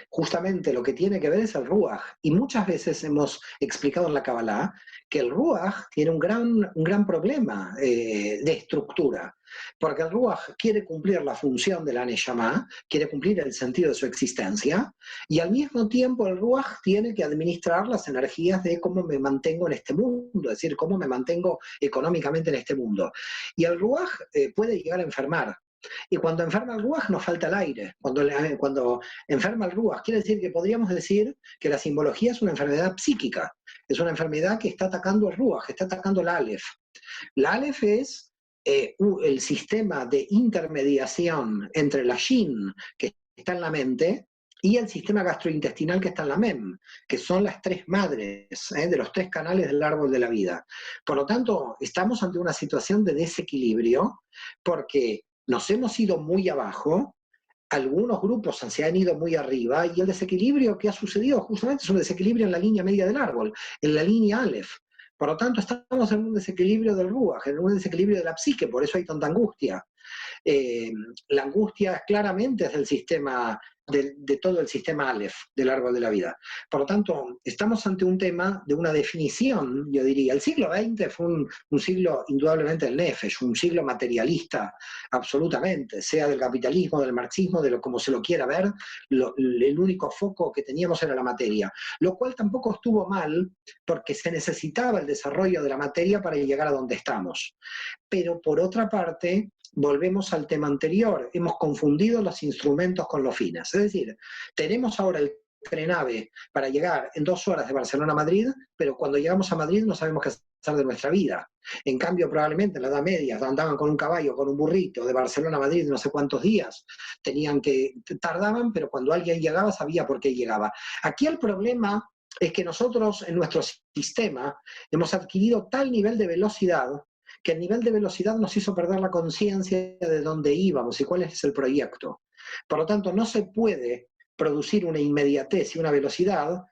justamente lo que tiene que ver es el Ruach. Y muchas veces hemos explicado en la Kabbalah que el Ruach tiene un gran problema de estructura, porque el Ruach quiere cumplir la función de la Neshama, quiere cumplir el sentido de su existencia, y al mismo tiempo el Ruach tiene que administrar las energías de cómo me mantengo en este mundo, es decir, cómo me mantengo económicamente en este mundo. Y el Ruach puede llegar a enfermar. Y cuando enferma el Ruach nos falta el aire. Cuando enferma el Ruach, quiere decir que podríamos decir que la simbología es una enfermedad psíquica. Es una enfermedad que está atacando el Ruach, está atacando el Aleph. La Aleph es el sistema de intermediación entre la yin, que está en la mente, y el sistema gastrointestinal que está en la MEM, que son las tres madres de los tres canales del árbol de la vida. Por lo tanto, estamos ante una situación de desequilibrio porque nos hemos ido muy abajo, algunos grupos se han ido muy arriba, y el desequilibrio que ha sucedido justamente es un desequilibrio en la línea media del árbol, en la línea Aleph. Por lo tanto, estamos en un desequilibrio del Ruach, en un desequilibrio de la psique, por eso hay tanta angustia. La angustia claramente es del sistema, de todo el sistema Aleph, del árbol de la vida. Por lo tanto, estamos ante un tema de una definición, yo diría. El siglo XX fue un siglo indudablemente del Nefesh, un siglo materialista, absolutamente, sea del capitalismo, del marxismo, de lo como se lo quiera ver, el único foco que teníamos era la materia, lo cual tampoco estuvo mal, porque se necesitaba el desarrollo de la materia para llegar a donde estamos. Pero por otra parte, volvemos al tema anterior, hemos confundido los instrumentos con los fines. Es decir, tenemos ahora el tren-AVE para llegar en 2 horas de Barcelona a Madrid, pero cuando llegamos a Madrid no sabemos qué hacer de nuestra vida. En cambio, probablemente en la Edad Media andaban con un caballo, con un burrito, de Barcelona a Madrid no sé cuántos días, tardaban, pero cuando alguien llegaba sabía por qué llegaba. Aquí el problema es que nosotros en nuestro sistema hemos adquirido tal nivel de velocidad que el nivel de velocidad nos hizo perder la conciencia de dónde íbamos y cuál es el proyecto. Por lo tanto, no se puede producir una inmediatez y una velocidad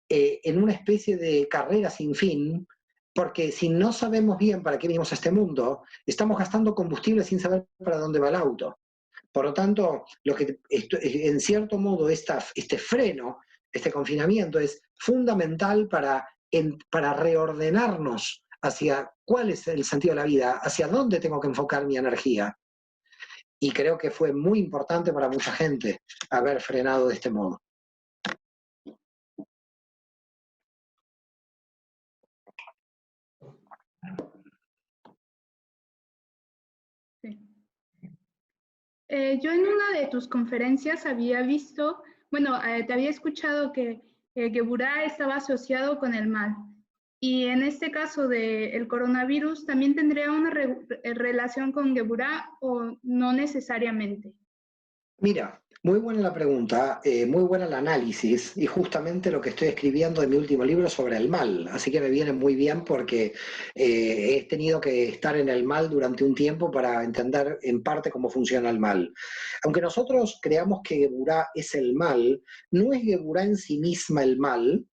en una especie de carrera sin fin, porque si no sabemos bien para qué venimos a este mundo, estamos gastando combustible sin saber para dónde va el auto. Por lo tanto, en cierto modo, este freno, este confinamiento es fundamental para reordenarnos hacia cuál es el sentido de la vida, hacia dónde tengo que enfocar mi energía. Y creo que fue muy importante para mucha gente haber frenado de este modo. Sí. Yo en una de tus conferencias había visto, bueno, te había escuchado que Geburah estaba asociado con el mal. Y en este caso del coronavirus, ¿también tendría una relación con Geburah o no necesariamente? Mira, muy buena la pregunta, muy buena el análisis, y justamente lo que estoy escribiendo en mi último libro sobre el mal, así que me viene muy bien porque he tenido que estar en el mal durante un tiempo para entender en parte cómo funciona el mal. Aunque nosotros creamos que Geburah es el mal, no es Geburah en sí misma el mal,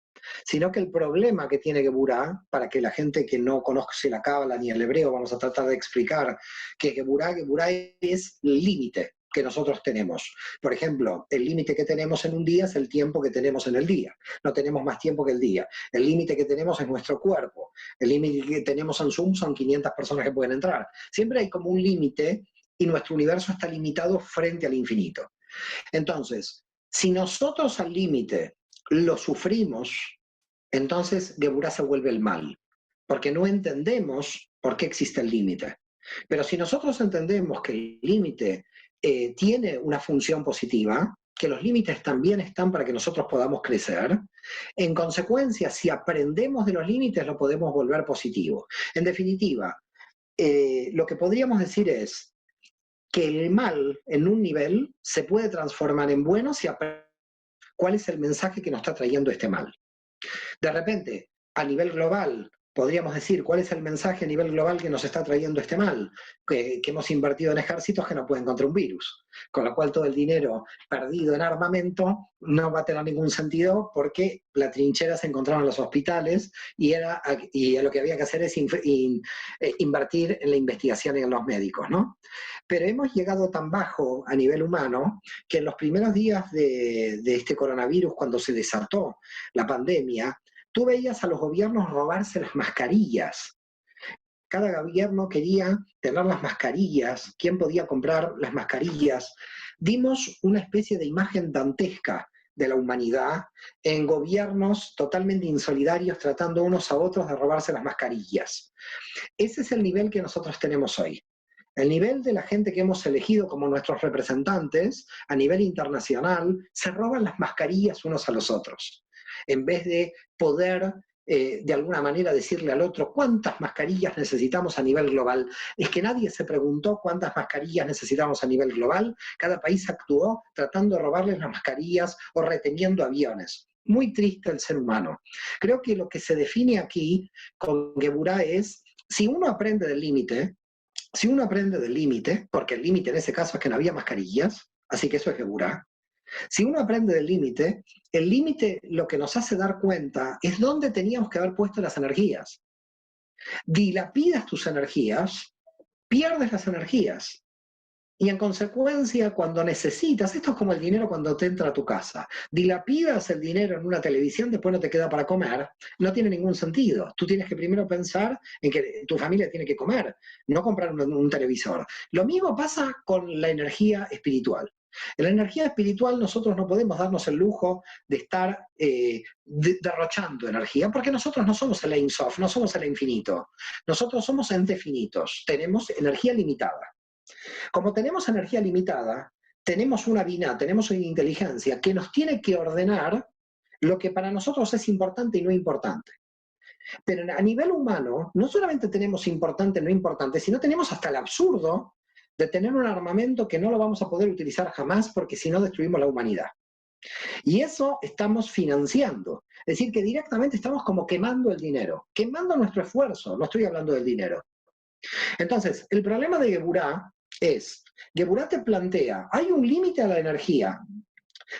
sino que el problema que tiene Geburah, para que la gente que no conoce la cábala ni el hebreo, vamos a tratar de explicar que Geburah es el límite que nosotros tenemos. Por ejemplo, el límite que tenemos en un día es el tiempo que tenemos en el día. No tenemos más tiempo que el día. El límite que tenemos es nuestro cuerpo. El límite que tenemos en Zoom son 500 personas que pueden entrar. Siempre hay como un límite y nuestro universo está limitado frente al infinito. Entonces, si nosotros al límite lo sufrimos, entonces Geburah se vuelve el mal, porque no entendemos por qué existe el límite. Pero si nosotros entendemos que el límite tiene una función positiva, que los límites también están para que nosotros podamos crecer, en consecuencia, si aprendemos de los límites, lo podemos volver positivo. En definitiva, lo que podríamos decir es que el mal en un nivel se puede transformar en bueno si aprendemos cuál es el mensaje que nos está trayendo este mal. De repente, a nivel global, podríamos decir cuál es el mensaje a nivel global que nos está trayendo este mal, que hemos invertido en ejércitos que no pueden contra un virus, con lo cual todo el dinero perdido en armamento no va a tener ningún sentido porque la trinchera se encontraba en los hospitales y lo que había que hacer es invertir en la investigación y en los médicos, ¿no? Pero hemos llegado tan bajo a nivel humano que en los primeros días de este coronavirus, cuando se desató la pandemia, tú veías a los gobiernos robarse las mascarillas. Cada gobierno quería tener las mascarillas. ¿Quién podía comprar las mascarillas? Dimos una especie de imagen dantesca de la humanidad en gobiernos totalmente insolidarios tratando unos a otros de robarse las mascarillas. Ese es el nivel que nosotros tenemos hoy. El nivel de la gente que hemos elegido como nuestros representantes a nivel internacional se roban las mascarillas unos a los otros, en vez de poder de alguna manera decirle al otro cuántas mascarillas necesitamos a nivel global. Es que nadie se preguntó cuántas mascarillas necesitamos a nivel global. Cada país actuó tratando de robarles las mascarillas o reteniendo aviones. Muy triste el ser humano. Creo que lo que se define aquí con Geburá es, si uno aprende del límite, porque el límite en ese caso es que no había mascarillas, así que eso es Geburá. Si uno aprende del límite, el límite lo que nos hace dar cuenta es dónde teníamos que haber puesto las energías. Dilapidas tus energías, pierdes las energías. Y en consecuencia, cuando necesitas, esto es como el dinero cuando te entra a tu casa, dilapidas el dinero en una televisión, después no te queda para comer, no tiene ningún sentido. Tú tienes que primero pensar en que tu familia tiene que comer, no comprar un televisor. Lo mismo pasa con la energía espiritual. En la energía espiritual nosotros no podemos darnos el lujo de estar derrochando energía, porque nosotros no somos el Ein Sof, no somos el infinito. Nosotros somos entes finitos, tenemos energía limitada. Como tenemos energía limitada, tenemos una biná, tenemos una inteligencia que nos tiene que ordenar lo que para nosotros es importante y no importante. Pero a nivel humano, no solamente tenemos importante y no importante, sino tenemos hasta el absurdo de tener un armamento que no lo vamos a poder utilizar jamás porque si no destruimos la humanidad. Y eso estamos financiando. Es decir, que directamente estamos como quemando el dinero, quemando nuestro esfuerzo, no estoy hablando del dinero. Entonces, el problema de Geburá es, Geburá te plantea, hay un límite a la energía.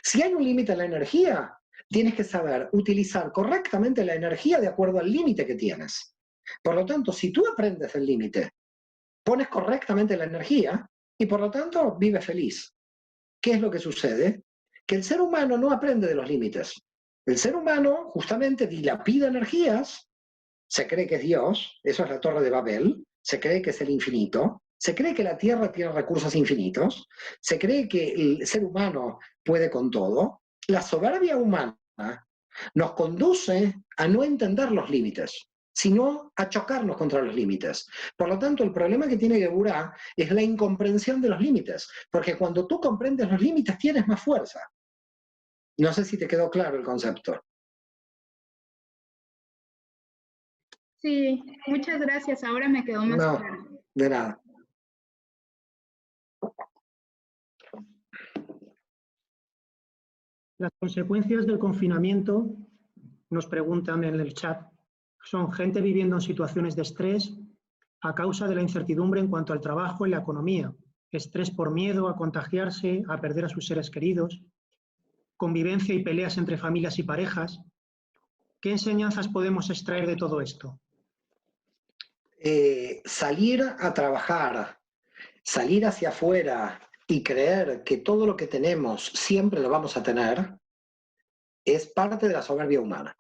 Si hay un límite a la energía, tienes que saber utilizar correctamente la energía de acuerdo al límite que tienes. Por lo tanto, si tú aprendes el límite, pones correctamente la energía y por lo tanto vives feliz. ¿Qué es lo que sucede? Que el ser humano no aprende de los límites. El ser humano justamente dilapida energías, se cree que es Dios, eso es la Torre de Babel, se cree que es el infinito, se cree que la Tierra tiene recursos infinitos, se cree que el ser humano puede con todo. La soberbia humana nos conduce a no entender los límites, sino a chocarnos contra los límites. Por lo tanto, el problema que tiene Geburá es la incomprensión de los límites, porque cuando tú comprendes los límites tienes más fuerza. No sé si te quedó claro el concepto. Sí, muchas gracias. Ahora me quedó más claro. De nada. Las consecuencias del confinamiento, nos preguntan en el chat, son gente viviendo en situaciones de estrés a causa de la incertidumbre en cuanto al trabajo y la economía, estrés por miedo a contagiarse, a perder a sus seres queridos, convivencia y peleas entre familias y parejas. ¿Qué enseñanzas podemos extraer de todo esto? Salir a trabajar, salir hacia afuera y creer que todo lo que tenemos siempre lo vamos a tener, es parte de la soberbia humana.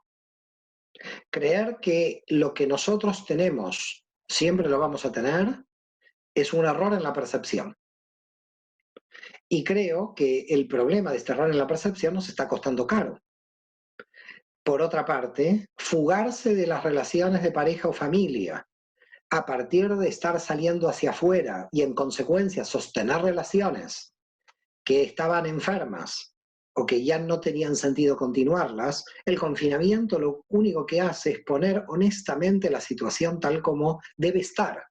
Creer que lo que nosotros tenemos siempre lo vamos a tener es un error en la percepción. Y creo que el problema de este error en la percepción nos está costando caro. Por otra parte, fugarse de las relaciones de pareja o familia a partir de estar saliendo hacia afuera y en consecuencia sostener relaciones que estaban enfermas o que ya no tenían sentido continuarlas, el confinamiento lo único que hace es poner honestamente la situación tal como debe estar.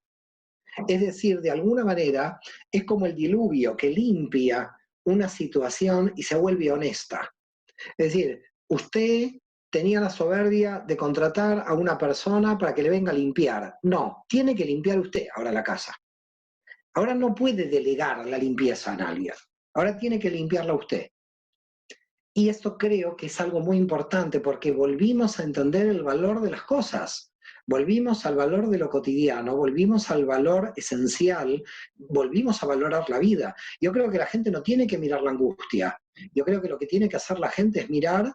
Es decir, de alguna manera es como el diluvio que limpia una situación y se vuelve honesta. Es decir, usted tenía la soberbia de contratar a una persona para que le venga a limpiar. No, tiene que limpiar usted ahora la casa. Ahora no puede delegar la limpieza a nadie. Ahora tiene que limpiarla usted. Y esto creo que es algo muy importante porque volvimos a entender el valor de las cosas. Volvimos al valor de lo cotidiano, volvimos al valor esencial, volvimos a valorar la vida. Yo creo que la gente no tiene que mirar la angustia. Yo creo que lo que tiene que hacer la gente es mirar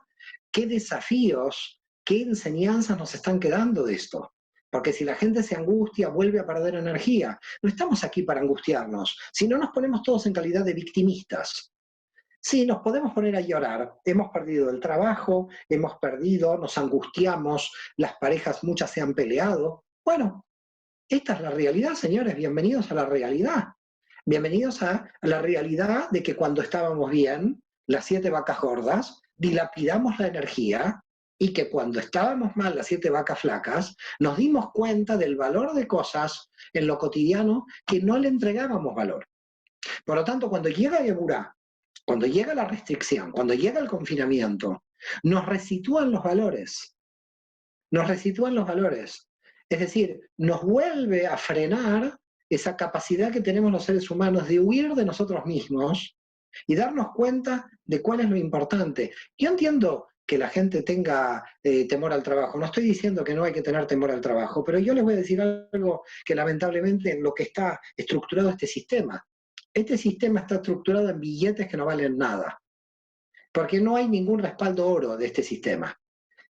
qué desafíos, qué enseñanzas nos están quedando de esto. Porque si la gente se angustia, vuelve a perder energía. No estamos aquí para angustiarnos, si no nos ponemos todos en calidad de victimistas. Sí, nos podemos poner a llorar. Hemos perdido el trabajo, hemos perdido, nos angustiamos, las parejas muchas se han peleado. Bueno, esta es la realidad, señores. Bienvenidos a la realidad. Bienvenidos a la realidad de que cuando estábamos bien, las 7 vacas gordas, dilapidamos la energía y que cuando estábamos mal las 7 vacas flacas, nos dimos cuenta del valor de cosas en lo cotidiano que no le entregábamos valor. Por lo tanto, cuando llega Geburá, cuando llega la restricción, cuando llega el confinamiento, nos resitúan los valores. Nos resitúan los valores. Es decir, nos vuelve a frenar esa capacidad que tenemos los seres humanos de huir de nosotros mismos y darnos cuenta de cuál es lo importante. Yo entiendo que la gente tenga temor al trabajo. No estoy diciendo que no hay que tener temor al trabajo, pero yo les voy a decir algo que lamentablemente en lo que está estructurado este sistema. Este sistema está estructurado en billetes que no valen nada, porque no hay ningún respaldo oro de este sistema.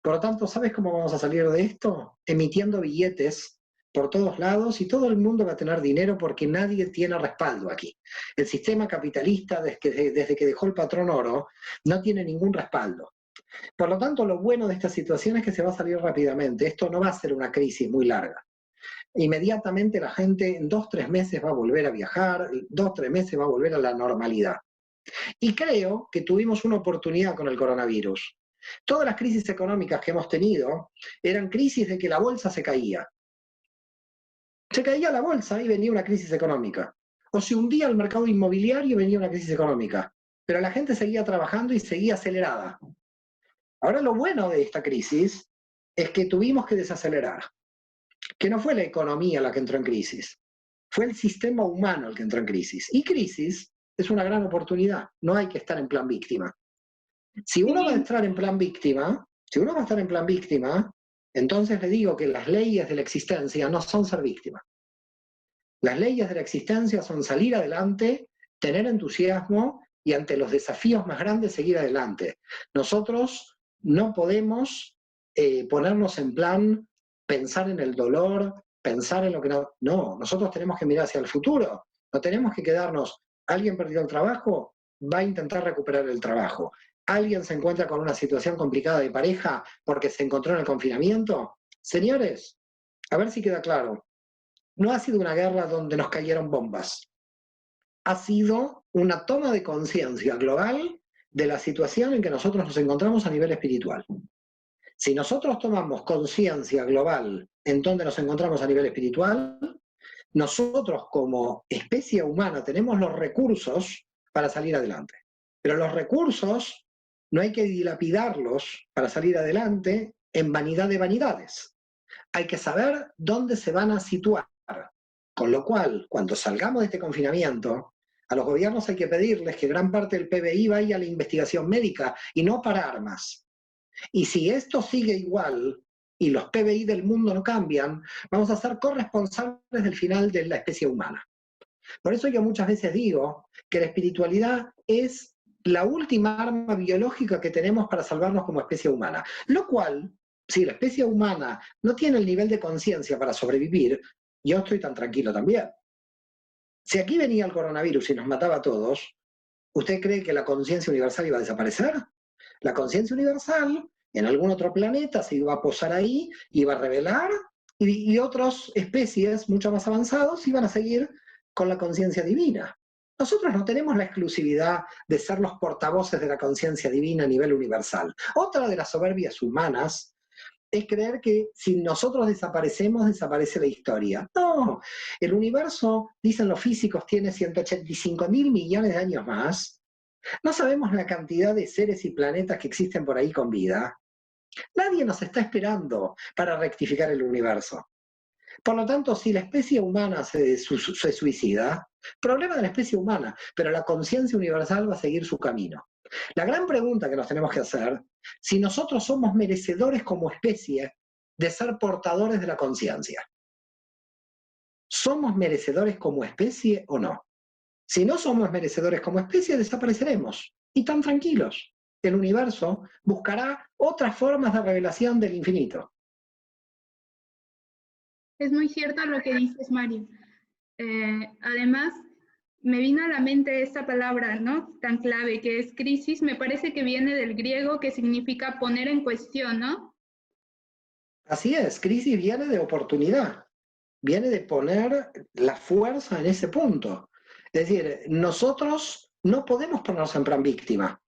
Por lo tanto, ¿sabes cómo vamos a salir de esto? Emitiendo billetes por todos lados y todo el mundo va a tener dinero porque nadie tiene respaldo aquí. El sistema capitalista, desde que dejó el patrón oro, no tiene ningún respaldo. Por lo tanto, lo bueno de esta situación es que se va a salir rápidamente. Esto no va a ser una crisis muy larga. Inmediatamente la gente en 2-3 meses va a volver a viajar, 2-3 meses va a volver a la normalidad. Y creo que tuvimos una oportunidad con el coronavirus. Todas las crisis económicas que hemos tenido eran crisis de que la bolsa se caía. Se caía la bolsa y venía una crisis económica. O se hundía el mercado inmobiliario y venía una crisis económica. Pero la gente seguía trabajando y seguía acelerada. Ahora lo bueno de esta crisis es que tuvimos que desacelerar. Que no fue la economía la que entró en crisis. Fue el sistema humano el que entró en crisis. Y crisis es una gran oportunidad. No hay que estar en plan víctima. Si uno va a estar en plan víctima, entonces le digo que las leyes de la existencia no son ser víctima. Las leyes de la existencia son salir adelante, tener entusiasmo y ante los desafíos más grandes seguir adelante. Nosotros no podemos ponernos en plan pensar en el dolor, pensar en lo que no... No, nosotros tenemos que mirar hacia el futuro. No tenemos que quedarnos, alguien perdió el trabajo, va a intentar recuperar el trabajo. Alguien se encuentra con una situación complicada de pareja porque se encontró en el confinamiento. Señores, a ver si queda claro. No ha sido una guerra donde nos cayeron bombas. Ha sido una toma de conciencia global de la situación en que nosotros nos encontramos a nivel espiritual. Si nosotros tomamos conciencia global en donde nos encontramos a nivel espiritual, nosotros como especie humana tenemos los recursos para salir adelante. Pero los recursos no hay que dilapidarlos para salir adelante en vanidad de vanidades. Hay que saber dónde se van a situar. Con lo cual, cuando salgamos de este confinamiento, a los gobiernos hay que pedirles que gran parte del PBI vaya a la investigación médica y no para armas. Y si esto sigue igual y los PBI del mundo no cambian, vamos a ser corresponsables del final de la especie humana. Por eso yo muchas veces digo que la espiritualidad es la última arma biológica que tenemos para salvarnos como especie humana. Lo cual, si la especie humana no tiene el nivel de conciencia para sobrevivir, yo estoy tan tranquilo también. Si aquí venía el coronavirus y nos mataba a todos, ¿usted cree que la conciencia universal iba a desaparecer? La conciencia universal en algún otro planeta se iba a posar ahí, iba a revelar, y otras especies mucho más avanzadas iban a seguir con la conciencia divina. Nosotros no tenemos la exclusividad de ser los portavoces de la conciencia divina a nivel universal. Otra de las soberbias humanas es creer que si nosotros desaparecemos, desaparece la historia. No, el universo, dicen los físicos, tiene 185.000 millones de años más. No sabemos la cantidad de seres y planetas que existen por ahí con vida. Nadie nos está esperando para rectificar el universo. Por lo tanto, si la especie humana se suicida, problema de la especie humana, pero la conciencia universal va a seguir su camino. La gran pregunta que nos tenemos que hacer, si nosotros somos merecedores como especie de ser portadores de la conciencia. ¿Somos merecedores como especie o no? Si no somos merecedores como especie, desapareceremos. Y tan tranquilos. El universo buscará otras formas de revelación del infinito. Es muy cierto lo que dices, Mario. Además, me vino a la mente esta palabra, ¿no? Tan clave, que es crisis. Me parece que viene del griego, que significa poner en cuestión, ¿no? Así es, crisis viene de oportunidad. Viene de poner la fuerza en ese punto. Es decir, nosotros no podemos ponernos en plan víctima.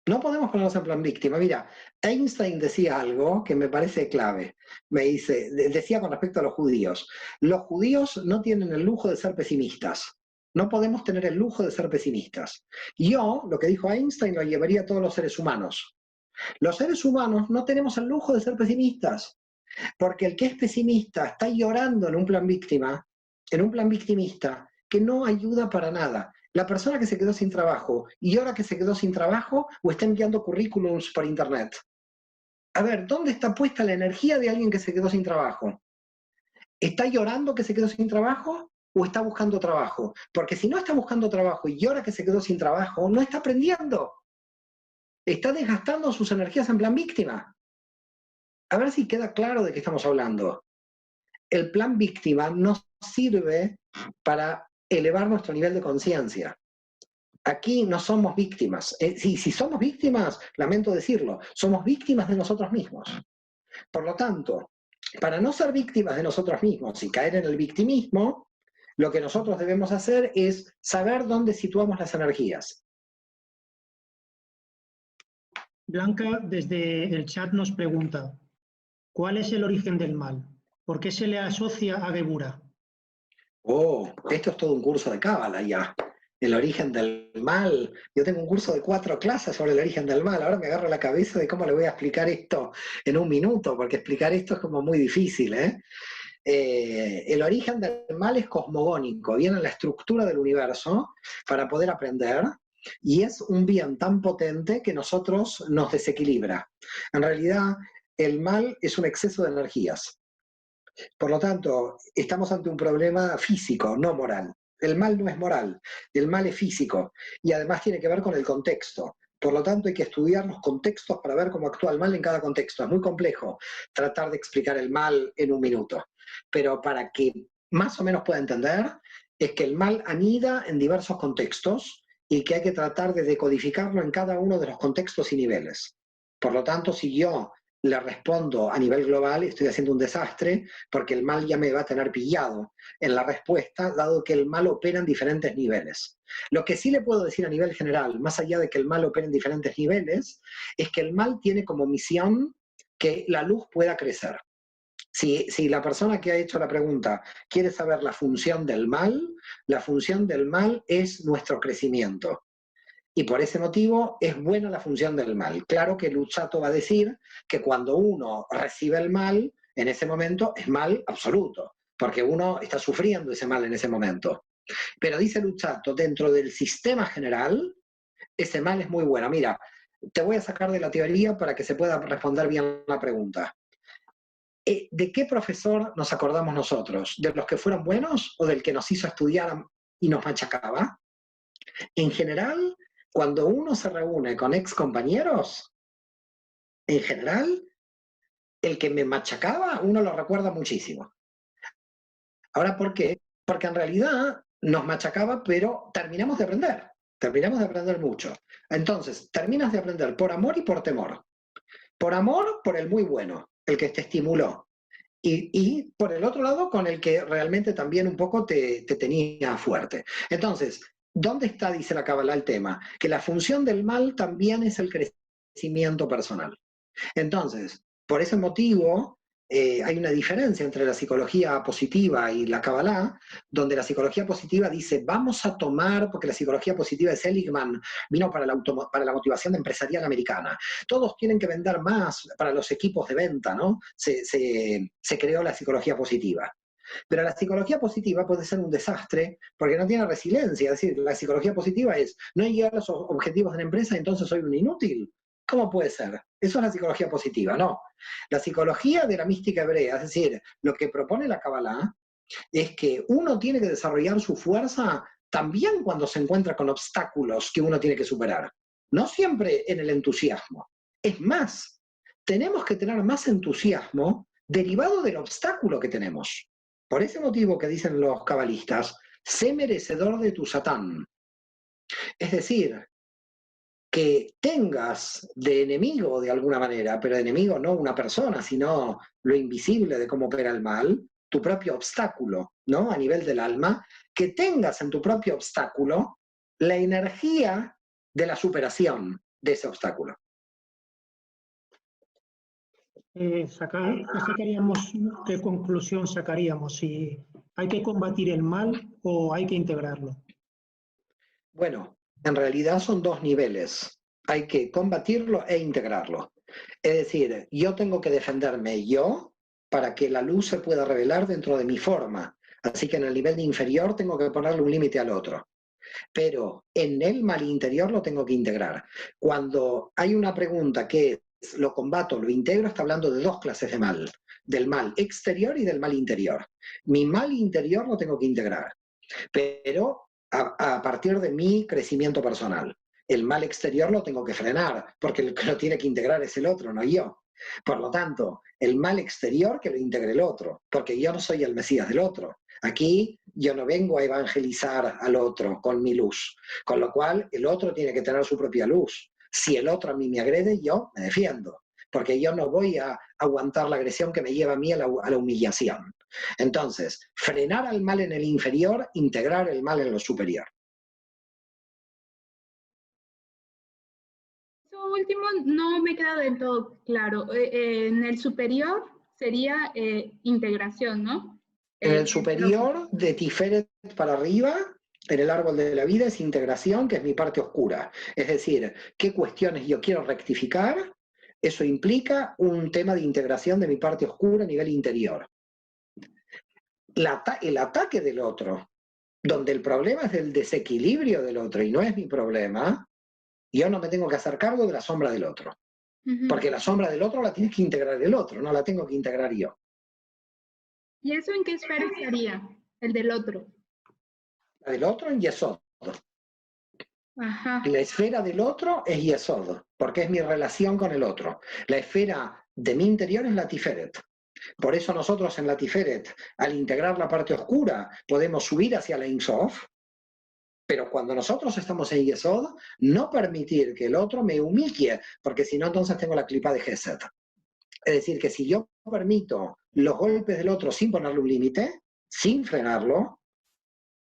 No podemos ponernos en plan víctima. Mira, Einstein decía algo que me parece clave. Decía con respecto a los judíos no tienen el lujo de ser pesimistas. No podemos tener el lujo de ser pesimistas. Yo, lo que dijo Einstein, lo llevaría a todos los seres humanos. Los seres humanos no tenemos el lujo de ser pesimistas, porque el que es pesimista está llorando en un plan víctima, en un plan victimista, que no ayuda para nada. La persona que se quedó sin trabajo y ahora que se quedó sin trabajo o está enviando currículums por internet. A ver, ¿dónde está puesta la energía de alguien que se quedó sin trabajo? ¿Está llorando que se quedó sin trabajo o está buscando trabajo? Porque si no está buscando trabajo y ahora que se quedó sin trabajo, no está aprendiendo. Está desgastando sus energías en plan víctima. A ver si queda claro de qué estamos hablando. El plan víctima no sirve para elevar nuestro nivel de conciencia. Aquí no somos víctimas. Si somos víctimas, lamento decirlo, somos víctimas de nosotros mismos. Por lo tanto, para no ser víctimas de nosotros mismos y caer en el victimismo, lo que nosotros debemos hacer es saber dónde situamos las energías. Blanca, desde el chat nos pregunta, ¿cuál es el origen del mal? ¿Por qué se le asocia a Gebura? Oh, esto es todo un curso de Cábala ya. El origen del mal. Yo tengo un curso de 4 clases sobre el origen del mal. Ahora me agarro la cabeza de cómo le voy a explicar esto en un minuto, porque explicar esto es como muy difícil, ¿eh? El origen del mal es cosmogónico, viene en la estructura del universo para poder aprender, y es un bien tan potente que nosotros nos desequilibra. En realidad, el mal es un exceso de energías. Por lo tanto, estamos ante un problema físico, no moral. El mal no es moral, el mal es físico y además tiene que ver con el contexto. Por lo tanto, hay que estudiar los contextos para ver cómo actúa el mal en cada contexto. Es muy complejo tratar de explicar el mal en un minuto, pero para que más o menos pueda entender, es que el mal anida en diversos contextos y que hay que tratar de decodificarlo en cada uno de los contextos y niveles. Por lo tanto, si yo le respondo a nivel global, estoy haciendo un desastre, porque el mal ya me va a tener pillado en la respuesta, dado que el mal opera en diferentes niveles. Lo que sí le puedo decir a nivel general, más allá de que el mal opera en diferentes niveles, es que el mal tiene como misión que la luz pueda crecer. Si la persona que ha hecho la pregunta quiere saber la función del mal es nuestro crecimiento. Y por ese motivo es buena la función del mal. Claro que Luzzatto va a decir que cuando uno recibe el mal, en ese momento es mal absoluto, porque uno está sufriendo ese mal en ese momento. Pero dice Luzzatto, dentro del sistema general, ese mal es muy bueno. Mira, te voy a sacar de la teoría para que se pueda responder bien la pregunta. ¿De qué profesor nos acordamos nosotros? ¿De los que fueron buenos o del que nos hizo estudiar y nos machacaba? En general, cuando uno se reúne con ex compañeros, en general, el que me machacaba, uno lo recuerda muchísimo. Ahora, ¿por qué? Porque en realidad nos machacaba, pero terminamos de aprender mucho. Entonces, terminas de aprender por amor y por temor. Por amor, por el muy bueno, el que te estimuló. Y por el otro lado, con el que realmente también un poco te tenía fuerte. Entonces, ¿dónde está, dice la Cábala, el tema? Que la función del mal también es el crecimiento personal. Entonces, por ese motivo, hay una diferencia entre la psicología positiva y la Cábala, donde la psicología positiva dice, vamos a tomar, porque la psicología positiva de Seligman vino para la motivación empresarial americana. Todos tienen que vender más para los equipos de venta, ¿no? Se creó la psicología positiva. Pero la psicología positiva puede ser un desastre porque no tiene resiliencia. Es decir, la psicología positiva es, no llegar a los objetivos de la empresa, entonces soy un inútil. ¿Cómo puede ser? Eso es la psicología positiva, no. La psicología de la mística hebrea, es decir, lo que propone la Kabbalah, es que uno tiene que desarrollar su fuerza también cuando se encuentra con obstáculos que uno tiene que superar. No siempre en el entusiasmo. Es más, tenemos que tener más entusiasmo derivado del obstáculo que tenemos. Por ese motivo que dicen los cabalistas, sé merecedor de tu Satán. Es decir, que tengas de enemigo de alguna manera, pero de enemigo no una persona, sino lo invisible de cómo opera el mal, tu propio obstáculo, ¿no? A nivel del alma, que tengas en tu propio obstáculo la energía de la superación, de ese obstáculo. ¿Qué qué conclusión sacaríamos? ¿Si hay que combatir el mal o hay que integrarlo? Bueno, en realidad son dos niveles. Hay que combatirlo e integrarlo. Es decir, yo tengo que defenderme yo para que la luz se pueda revelar dentro de mi forma. Así que en el nivel inferior tengo que ponerle un límite al otro. Pero en el mal interior lo tengo que integrar. Cuando hay una pregunta que es ¿lo combato, lo integro? Está hablando de dos clases de mal. Del mal exterior y del mal interior. Mi mal interior lo tengo que integrar. Pero a partir de mi crecimiento personal. El mal exterior lo tengo que frenar, porque el que lo tiene que integrar es el otro, no yo. Por lo tanto, el mal exterior que lo integre el otro, porque yo no soy el Mesías del otro. Aquí yo no vengo a evangelizar al otro con mi luz, con lo cual el otro tiene que tener su propia luz. Si el otro a mí me agrede, yo me defiendo, porque yo no voy a aguantar la agresión que me lleva a mí a la humillación. Entonces, frenar al mal en el inferior, integrar el mal en lo superior. Eso último no me queda del todo claro. En el superior sería integración, ¿no? En el superior, de Tiferet para arriba, en el árbol de la vida es integración, que es mi parte oscura. Es decir, qué cuestiones yo quiero rectificar, eso implica un tema de integración de mi parte oscura a nivel interior. El ataque del otro, donde el problema es del desequilibrio del otro y no es mi problema, yo no me tengo que hacer cargo de la sombra del otro. Porque la sombra del otro la tiene que integrar el otro, no la tengo que integrar yo. ¿Y eso en qué esfera estaría? El del otro. La del otro en Yesod. Ajá. La esfera del otro es Yesod, porque es mi relación con el otro. La esfera de mi interior es la Tiferet. Por eso nosotros en la Tiferet, al integrar la parte oscura, podemos subir hacia la Ein Sof, pero cuando nosotros estamos en Yesod, no permitir que el otro me humille, porque si no, entonces tengo la clipa de Gesed. Es decir, que si yo permito los golpes del otro sin ponerle un límite, sin frenarlo,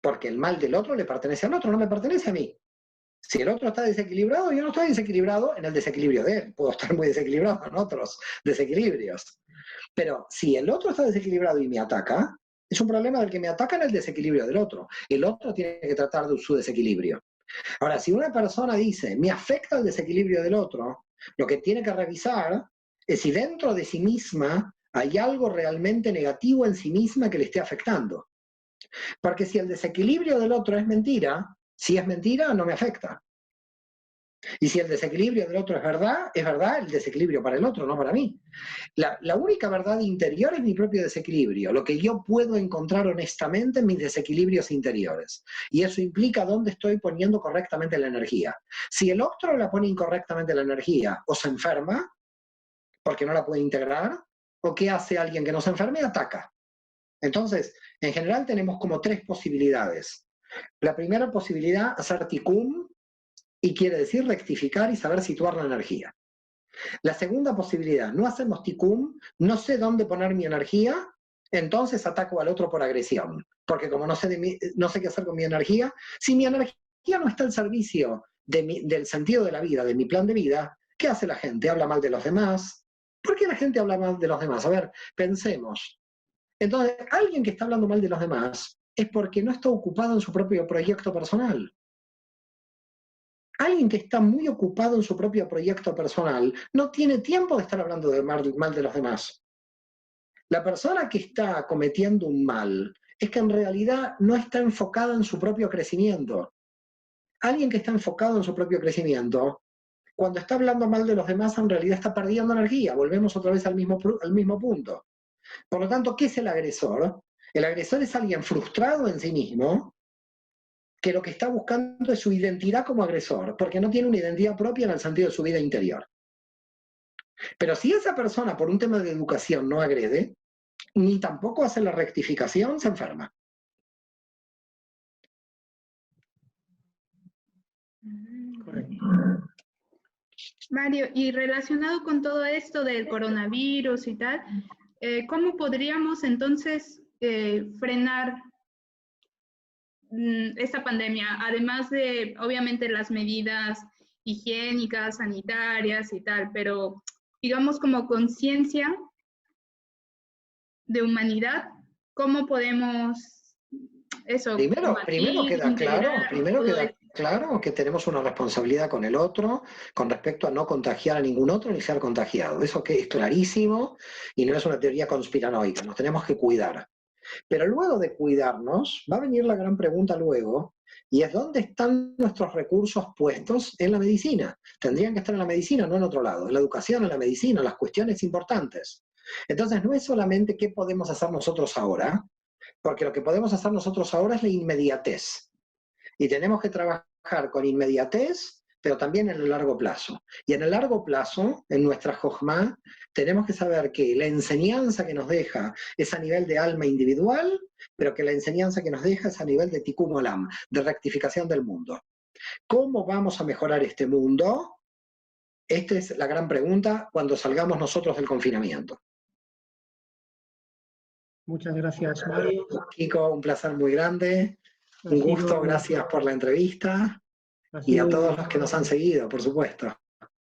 porque el mal del otro le pertenece al otro, no me pertenece a mí. Si el otro está desequilibrado, yo no estoy desequilibrado en el desequilibrio de él. Puedo estar muy desequilibrado en otros desequilibrios. Pero si el otro está desequilibrado y me ataca, es un problema del que me ataca en el desequilibrio del otro. El otro tiene que tratar de su desequilibrio. Ahora, si una persona dice, me afecta el desequilibrio del otro, lo que tiene que revisar es si dentro de sí misma hay algo realmente negativo en sí misma que le esté afectando. Porque si el desequilibrio del otro es mentira, si es mentira, no me afecta. Y si el desequilibrio del otro es verdad el desequilibrio para el otro, no para mí. La única verdad interior es mi propio desequilibrio, lo que yo puedo encontrar honestamente en mis desequilibrios interiores. Y eso implica dónde estoy poniendo correctamente la energía. Si el otro la pone incorrectamente la energía, o se enferma, porque no la puede integrar, o qué hace alguien que no se enferme, ataca. Entonces, en general tenemos como tres posibilidades. La primera posibilidad, hacer tikkun, y quiere decir rectificar y saber situar la energía. La segunda posibilidad, no hacemos tikkun, no sé dónde poner mi energía, entonces ataco al otro por agresión, porque como no sé qué hacer con mi energía, si mi energía no está al servicio del sentido de la vida, de mi plan de vida, ¿qué hace la gente? Habla mal de los demás. ¿Por qué la gente habla mal de los demás? A ver, pensemos. Entonces, alguien que está hablando mal de los demás es porque no está ocupado en su propio proyecto personal. Alguien que está muy ocupado en su propio proyecto personal no tiene tiempo de estar hablando mal de los demás. La persona que está cometiendo un mal es que en realidad no está enfocada en su propio crecimiento. Alguien que está enfocado en su propio crecimiento, cuando está hablando mal de los demás, en realidad está perdiendo energía. Volvemos otra vez al mismo punto. Por lo tanto, ¿qué es el agresor? El agresor es alguien frustrado en sí mismo, que lo que está buscando es su identidad como agresor, porque no tiene una identidad propia en el sentido de su vida interior. Pero si esa persona, por un tema de educación, no agrede, ni tampoco hace la rectificación, se enferma. Correcto. Mario, y relacionado con todo esto del coronavirus y tal, ¿cómo podríamos entonces frenar esta pandemia? Además de, obviamente, las medidas higiénicas, sanitarias y tal, pero digamos como conciencia de humanidad, ¿cómo podemos eso? Primero queda Integrar claro que tenemos una responsabilidad con el otro con respecto a no contagiar a ningún otro ni ser contagiado. Eso que es clarísimo y no es una teoría conspiranoica, nos tenemos que cuidar. Pero luego de cuidarnos, va a venir la gran pregunta luego, y es ¿dónde están nuestros recursos puestos en la medicina? Tendrían que estar en la medicina, no en otro lado, en la educación, en la medicina, en las cuestiones importantes. Entonces no es solamente qué podemos hacer nosotros ahora, porque lo que podemos hacer nosotros ahora es la inmediatez. Y tenemos que trabajar con inmediatez, pero también en el largo plazo. Y en el largo plazo, en nuestra Jojma, tenemos que saber que la enseñanza que nos deja es a nivel de alma individual, pero que la enseñanza que nos deja es a nivel de tikkun olam, de rectificación del mundo. ¿Cómo vamos a mejorar este mundo? Esta es la gran pregunta cuando salgamos nosotros del confinamiento. Muchas gracias, Mario. Kiko, un placer muy grande. Un gusto, gracias por la entrevista. Y a todos los que nos han seguido, por supuesto.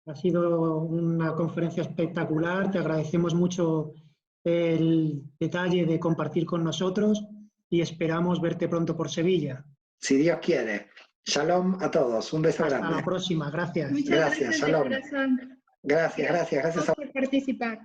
Ha sido una conferencia espectacular. Te agradecemos mucho el detalle de compartir con nosotros y esperamos verte pronto por Sevilla. Si Dios quiere. Shalom a todos. Un beso grande. Hasta la próxima. Gracias. Muchas gracias, Shalom. de corazón. Gracias por participar.